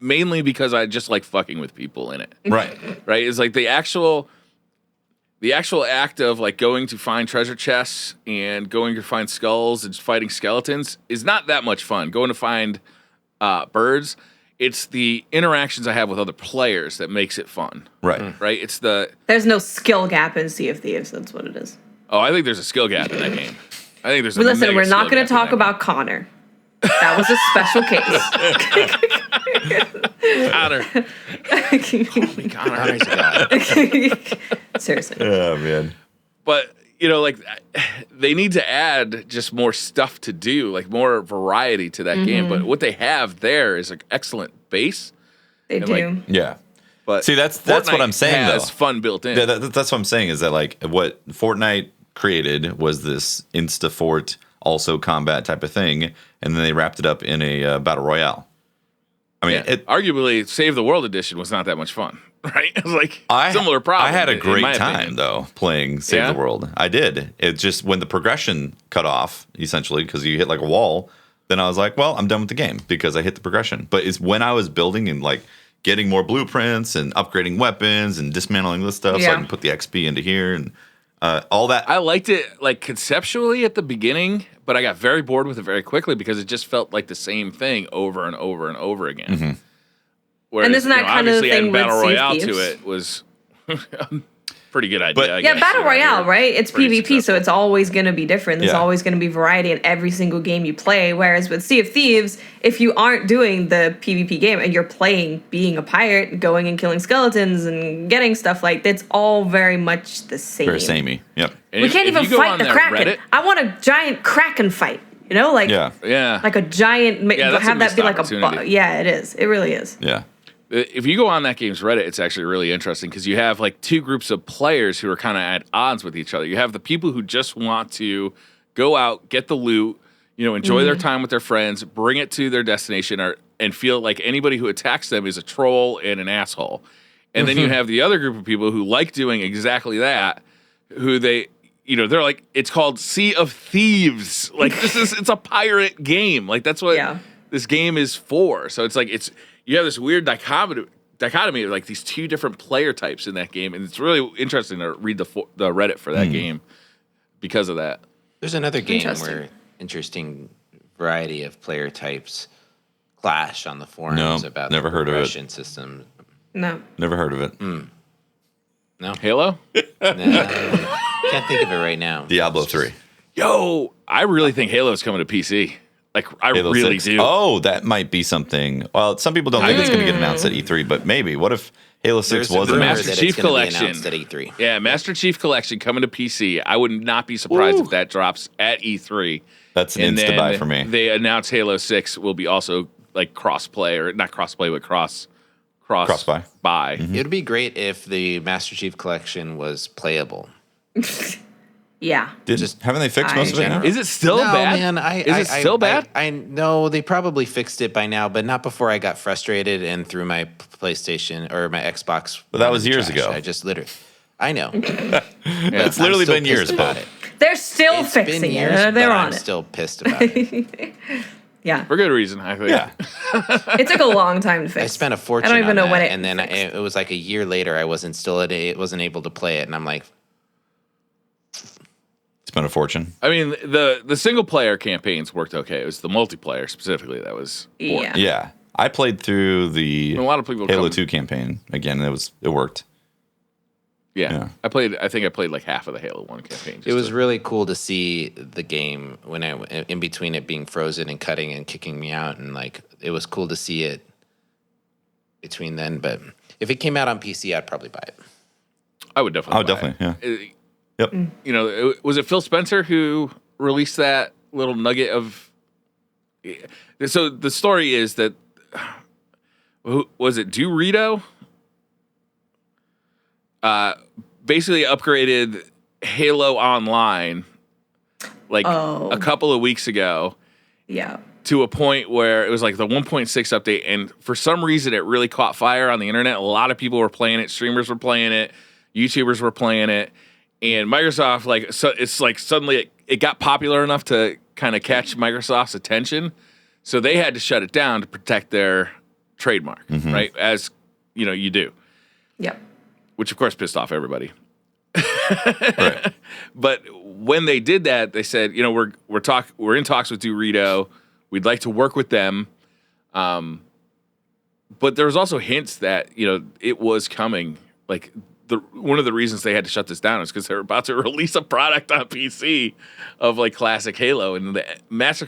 mainly because I just like fucking with people in it. Right. Right? It's like the actual act of like going to find treasure chests and going to find skulls and fighting skeletons is not that much fun. Going to find birds, it's the interactions I have with other players that makes it fun. Right. Right? There's no skill gap in Sea of Thieves. That's what it is. Oh, I think there's a skill gap in that game. I think there's. Listen, we're not going to talk about Connor. That was a special case. Connor. Connor's a guy. Seriously. Oh man. But like they need to add just more stuff to do, like more variety to that game. But what they have there is an excellent base. They and, do. like, Yeah. But See, that's what I'm saying, has though. fun built in. Yeah, that's what I'm saying is that like what Fortnite created was this insta-fort, also combat type of thing, and then they wrapped it up in a battle royale. I mean, arguably, Save the World Edition was not that much fun, right? It was like similar problem. I had a in great my time opinion. though playing Save the World. I did. It just when the progression cut off, essentially, because you hit like a wall, then I was like, well, I'm done with the game because I hit the progression. But it's when I was building and like getting more blueprints and upgrading weapons and dismantling this stuff so I can put the XP into here and all that. I liked it like conceptually at the beginning, but I got very bored with it very quickly because it just felt like the same thing over and over and over again. Mm-hmm. Whereas, And isn't that kind of the obviously thing adding with Battle Sea of Royale Thieves? to it was a pretty good idea. But- I Yeah, guess, Battle Royale, here. right? It's Pretty PvP, so successful. it's always going to be different. There's Yeah. always going to be variety in every single game you play. Whereas with Sea of Thieves, if you aren't doing the PvP game and you're playing being a pirate, going and killing skeletons and getting stuff like that's all very much the same. Very samey. Yep. And We if- can't if even you go fight on the that Kraken. Reddit- I want a giant Kraken fight. You know, like Yeah. like a giant. Yeah, that's a have that missed be like a. opportunity. Yeah, it is. It really is. Yeah. If you go on that game's Reddit, it's actually really interesting because you have like two groups of players who are kind of at odds with each other. You have the people who just want to go out, get the loot, enjoy their time with their friends, bring it to their destination, and feel like anybody who attacks them is a troll and an asshole. And then you have the other group of people who like doing exactly that, who they're like, it's called Sea of Thieves. Like it's a pirate game. Like that's what this game is for. So it's like you have this weird dichotomy of like these two different player types in that game, and it's really interesting to read the Reddit for that game because of that. There's another game Interesting. where interesting variety of player types clash on the forums No, about never the heard of it. progression system. No. Never heard of it. No, Halo? can't think of it right now. Diablo 3. Yo, I really think Halo is coming to PC. Like I Halo really 6. do. Oh, that might be something. Well, some people don't think it's going to get announced at E3, but maybe. What if Halo 6 There's was a rumor announced? Master that Chief it's gonna be Collection. announced at E3. Yeah, Master Chief Collection coming to PC. I would not be surprised if that drops at E3. That's an And insta then buy for me. They announced Halo 6 will be also like cross-play, or not cross-play, but Cross-buy. buy. It would be great if the Master Chief Collection was playable. Yeah. Haven't they fixed most of it now? Is it still no, bad? man, Is it still bad? I know they probably fixed it by now, but not before I got frustrated and threw my PlayStation or my Xbox. But that was in the years trash. ago. I just literally. I know. It's literally been years, about Pope. it. They're still It's been fixing years, it. They're but on I'm it. still pissed about it. Yeah. For good reason, I think. Yeah. It took a long time to fix. I spent a fortune. I don't even on know when that, it and then it was like a year later. I wasn't able to play it, and I'm like, Spent a fortune. I mean, the single player campaigns worked okay. It was the multiplayer specifically that was poor. Yeah. Yeah. I played through the A lot of people Halo come- 2 campaign. Again, it worked. Yeah. Yeah. I think I played like half of the Halo 1 campaign. it was really cool to see the game when in between it being frozen and cutting and kicking me out, and like it was cool to see it between then. But if it came out on PC, I'd probably buy it. I would definitely. buy definitely, it. Yep. Was it Phil Spencer who released that little nugget of? So the story is that was it Dorito? Basically upgraded Halo Online like a couple of weeks ago Yeah. to a point where it was like the 1.6 update, and for some reason it really caught fire on the internet. A lot of people were playing it, streamers were playing it, YouTubers were playing it, and Microsoft it's like suddenly it got popular enough to kind of catch Microsoft's attention, so they had to shut it down to protect their trademark, right? As you know, you do. Yep. Which of course pissed off everybody. Right. But when they did that, they said, you know, we're in talks with Dorito. We'd like to work with them. But there was also hints that, you know, it was coming. Like one of the reasons they had to shut this down is because they were about to release a product on PC of like classic Halo, and the Master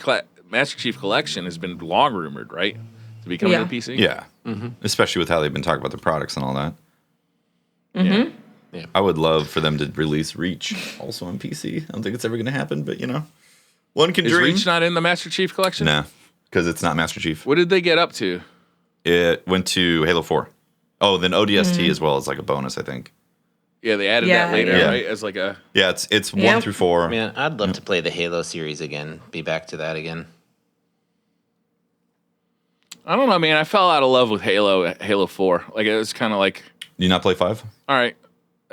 Chief Collection has been long rumored, right, to be coming to PC. Yeah, especially with how they've been talking about the products and all that. Yeah. Yeah. I would love for them to release Reach also on PC. I don't think it's ever going to happen, but you know, one can Is dream. Reach not in the Master Chief Collection? No, because it's not Master Chief. What did they get up to? It went to Halo 4. Oh, then ODST as well as like a bonus, I think. Yeah, they added that later, yeah. right? As like a Yeah, it's 1 through 4. Man, I'd love to play the Halo series again. Be back to that again. I don't know, man. I fell out of love with Halo 4. Like it was kind of like, You not play 5? all right.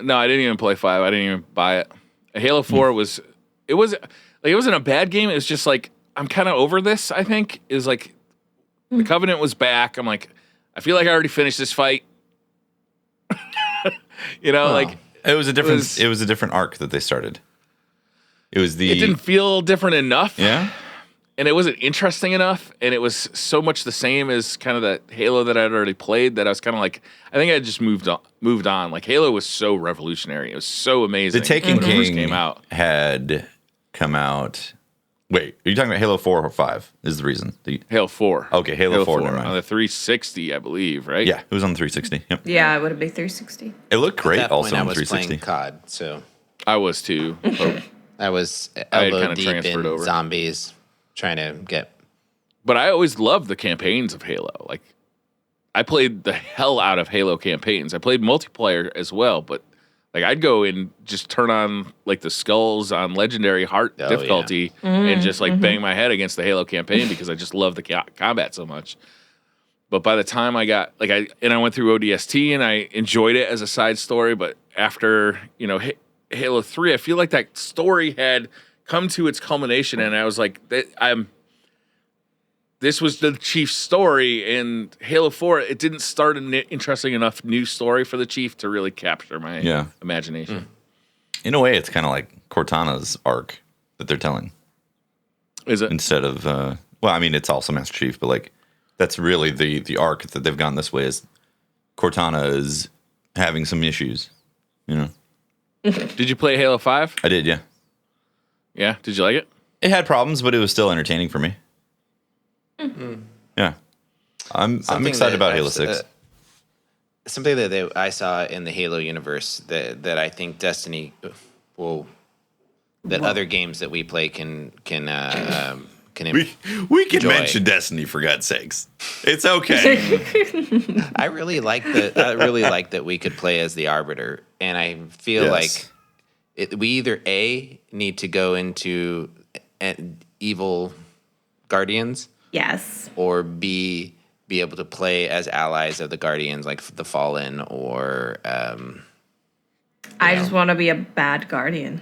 No, I didn't even play 5. I didn't even buy it. Halo 4 wasn't a bad game. It was just like, I'm kind of over this, I think. It was like the Covenant was back. I'm like, I feel like I already finished this fight. You know, like It was a different arc that they started. It didn't feel different enough. Yeah. And it wasn't interesting enough, and it was so much the same as kind of that Halo that I'd already played that I was kind of like, I think I just moved on. Like Halo was so revolutionary, it was so amazing. The Taken when it first King came out. had come out. Wait, are you talking about Halo 4 or 5? Is the reason? Halo 4. Okay, Halo 4, never mind. On the 360, I believe, right? Yeah, it was on the 360. Yep. Yeah, it would have been 360. It looked great At that also point, on I the was 360. playing COD, so I was too. I was I had elbow kinda deep transferred in over. zombies, trying to get. But I always loved the campaigns of Halo. Like, I played the hell out of Halo campaigns. I played multiplayer as well, but like I'd go and just turn on like the skulls on legendary heart difficulty and just like bang my head against the Halo campaign because I just love the combat so much. But by the time I got I went through ODST and I enjoyed it as a side story, but after, you know, Halo 3, I feel like that story had come to its culmination and I was like, this was the Chief's story, and Halo 4, it didn't start an interesting enough new story for the Chief to really capture my imagination. In a way, it's kind of like Cortana's arc that they're telling. Is it? Instead of, well, I mean, it's also Master Chief, but like that's really the arc that they've gone this way is Cortana is having some issues, you know? Did you play Halo 5? I did, yeah. Yeah? Did you like it? It had problems, but it was still entertaining for me. Yeah. I'm excited about Halo 6. Something that I saw in the Halo universe that I think Destiny other games that we play can We can enjoy. mention Destiny for God's sakes. It's okay. I really like that we could play as the Arbiter, and I feel Yes. like we either A, need to go into evil Guardians, Yes. or B, be able to play as allies of the Guardians, like the Fallen, or I just want to be a bad guardian.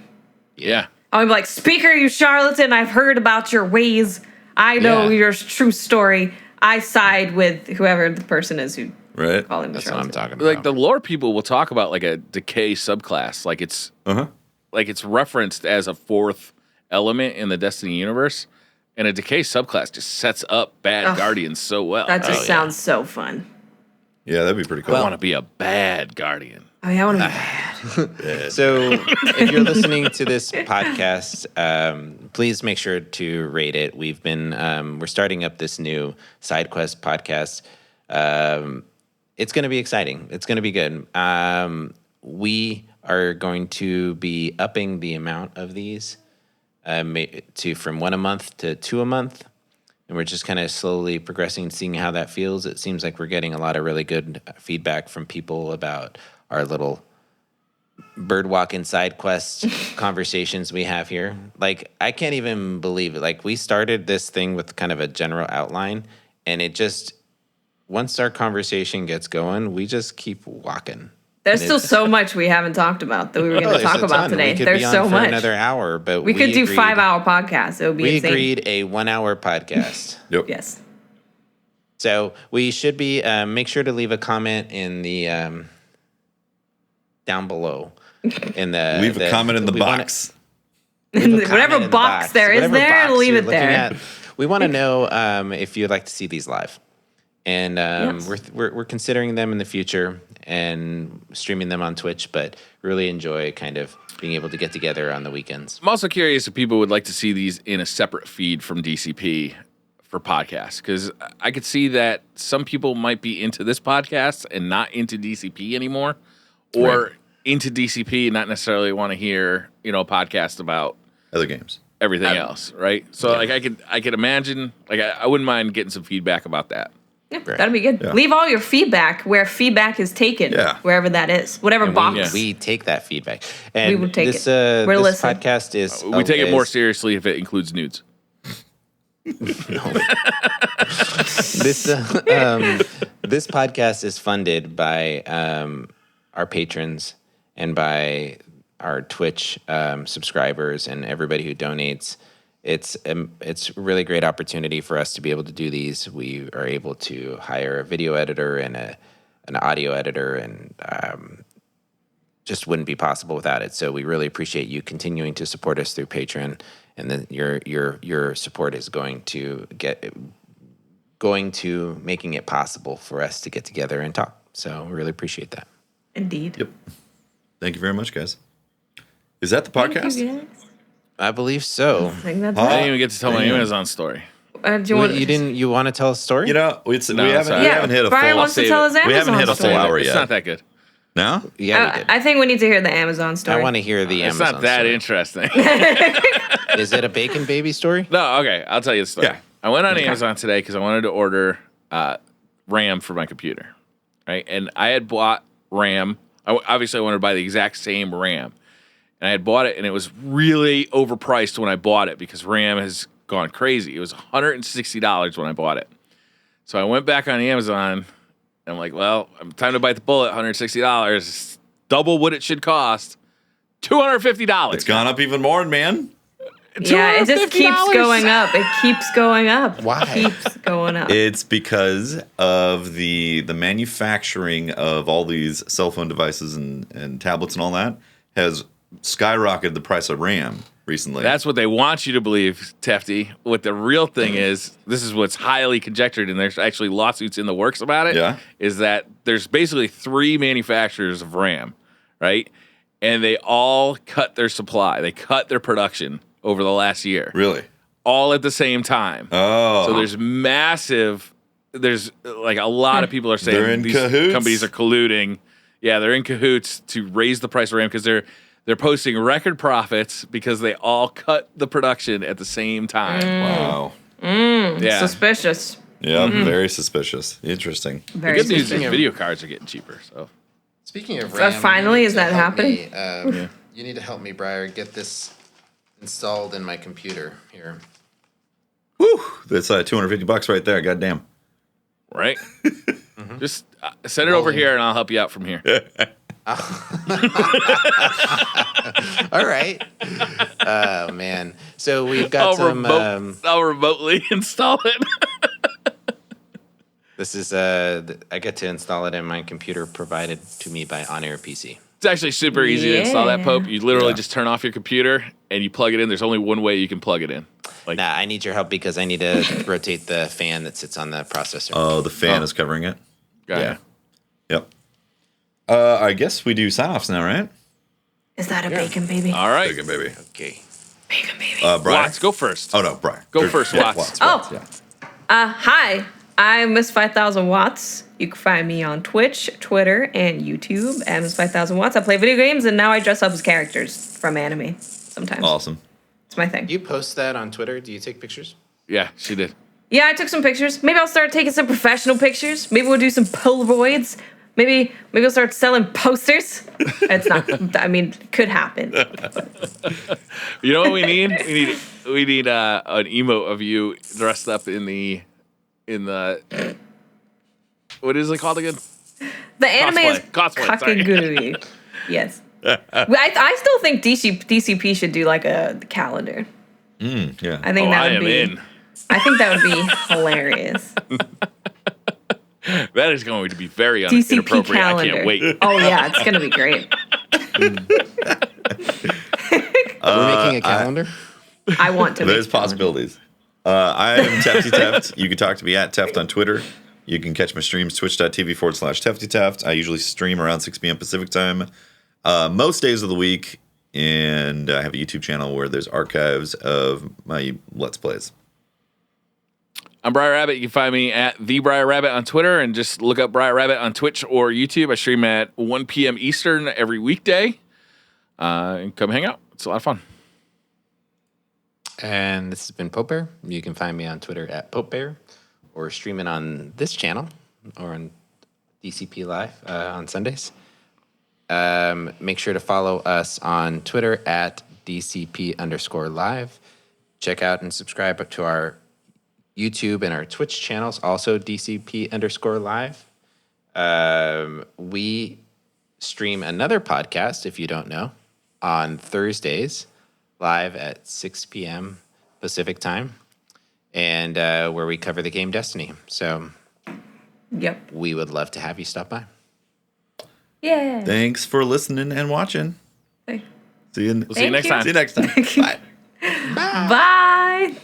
Yeah. I'm like, speaker, you charlatan, I've heard about your ways. I know Yeah. your true story. I side with whoever the person is who Right. call him a that's what I'm charlatan. talking about. Like the lore people will talk about like a decay subclass. Like it's referenced as a fourth element in the Destiny universe. And a decay subclass just sets up bad guardians so well. That just yeah. sounds so fun. Yeah, that'd be pretty cool. I want to be a bad guardian. Oh, yeah, I want to be bad. So, if you're listening to this podcast, please make sure to rate it. We've been we're starting up this new SideQuest podcast. It's going to be exciting. It's going to be good. We are going to be upping the amount of these from 1 a month to 2 a month. And we're just kind of slowly progressing, seeing how that feels. It seems like we're getting a lot of really good feedback from people about our little birdwalking side quest conversations we have here. Like, I can't even believe it. Like, we started this thing with kind of a general outline, and it just, once our conversation gets going, we just keep walking. There's still so much we haven't talked about that we were going to There's talk a about ton. today. We could There's be on so for much. another hour, but We could do agreed- 5-hour podcasts. It would be We insane. agreed a 1 hour podcast. Yep. Yes. So we should be, make sure to leave a comment in the, down below. Leave a comment in the box. Whatever box there is there, leave it there. We want to know if you'd like to see these live. And Yes. we're considering them in the future and streaming them on Twitch, but really enjoy kind of being able to get together on the weekends. I'm also curious if people would like to see these in a separate feed from DCP for podcasts, because I could see that some people might be into this podcast and not into DCP anymore, or into DCP and not necessarily want to hear, a podcast about Other games. everything else, right? So like I could imagine, like I wouldn't mind getting some feedback about that. Yeah, that'd be good. Yeah. Leave all your feedback where feedback is taken, wherever that is, whatever And box. we take that feedback. And We would take this, it. We're this listening. podcast is... We take it more seriously if it includes nudes. This this podcast is funded by our patrons and by our Twitch subscribers and everybody who donates. It's a really great opportunity for us to be able to do these. We are able to hire a video editor and an audio editor, and just wouldn't be possible without it. So we really appreciate you continuing to support us through Patreon, and then your support is going to making it possible for us to get together and talk. So we really appreciate that. Indeed. Yep. Thank you very much, guys. Is that the podcast? I believe so. I think that's I it. didn't even get to tell my Amazon story. Do you want? You want to tell a story? We haven't hit a Brian full. wants to tell his Amazon We haven't hit a full story. hour It's yet. not that good. No? Yeah, we did. I think we need to hear the Amazon story. I want to hear the It's Amazon not that story. interesting. Is it a bacon baby story? No, okay. I'll tell you the story. Yeah. I went on Amazon today because I wanted to order RAM for my computer, right? And I had bought RAM. Obviously, I wanted to buy the exact same RAM. And I had bought it, and it was really overpriced when I bought it because RAM has gone crazy. It was $160 when I bought it. So I went back on Amazon, and I'm like, well, time to bite the bullet, $160. Double what it should cost. $250. It's gone up even more, man. Yeah, it just keeps $250? going up. It keeps going up. Why? It keeps going up. It's because of the manufacturing of all these cell phone devices and tablets and all that has skyrocketed the price of RAM recently. That's what they want you to believe, Tefty. What the real thing is, this is what's highly conjectured, and there's actually lawsuits in the works about it, is that there's basically 3 manufacturers of RAM, right? And they all cut their supply. They cut their production over the last year. Really? All at the same time. Oh. So there's like a lot of people are saying They're in these cahoots? companies are colluding. Yeah, they're in cahoots to raise the price of RAM because they're posting record profits because they all cut the production at the same time. Wow. Yeah. Suspicious. Yeah, very suspicious. Interesting. The Very good news is suspicious. video cards are getting cheaper. So Speaking of RAM, finally, is that happening? You need to help me, Briar, get this installed in my computer here. Whew. That's $250 right there. Goddamn. right, just send it over here and I'll help you out from here. All right. Oh man. So we've got I'll remotely install it. This is I get to install it in my computer provided to me by On Air PC. It's actually super easy to install that, Yeah. Pope. You literally just turn off your computer and you plug it in. There's only one way you can plug it in. Like, Nah, I need your help because I need to rotate the fan that sits on the processor. Oh, the fan is covering it. yeah. Yep. I guess we do sign-offs now, right? Is that a bacon baby? All right. Bacon baby. Okay. Bacon baby. Brian? Watts, go first. Oh, no, Brian. Go first, Watts. Oh. yeah. Hi, I'm Miss 5000 Watts. You can find me on Twitch, Twitter, and YouTube at Miss 5000 Watts. I play video games, and now I dress up as characters from anime sometimes. Awesome. It's my thing. You post that on Twitter? Do you take pictures? Yeah, she did. Yeah, I took some pictures. Maybe I'll start taking some professional pictures. Maybe we'll do some Polaroids. Maybe we'll start selling posters. It's not. I mean, could happen. You know what we need? We need an emote of you dressed up in the what is it called again? The anime is Cosplay, sorry. Kakegurui. Yes. I still think DCP should do like a calendar. Yeah. I think Oh, that I would am be. in. I think that would be hilarious. That is going to be very DCP inappropriate. I calendar. can't wait. Oh yeah, it's gonna be great. We're making a calendar. I want to. There's make a calendar. possibilities. I am Tefty Teft. You can talk to me at Teft on Twitter. You can catch my streams, twitch.tv/Tefty Teft. I usually stream around 6 p.m. Pacific time most days of the week. And I have a YouTube channel where there's archives of my Let's Plays. I'm Briar Rabbit. You can find me at the Briar Rabbit on Twitter, and just look up Briar Rabbit on Twitch or YouTube. I stream at 1 p.m. Eastern every weekday. And come hang out. It's a lot of fun. And this has been Pope Bear. You can find me on Twitter at Pope Bear, or streaming on this channel or on DCP Live on Sundays. Make sure to follow us on Twitter at DCP_live. Check out and subscribe to our YouTube and our Twitch channels, also DCP_live. We stream another podcast, if you don't know, on Thursdays, live at 6 p.m. Pacific time, and where we cover the game Destiny. So Yep. we would love to have you stop by. Yeah. Thanks for listening and watching. Hey. See you, We'll see you next time. See you next time. Bye. Bye.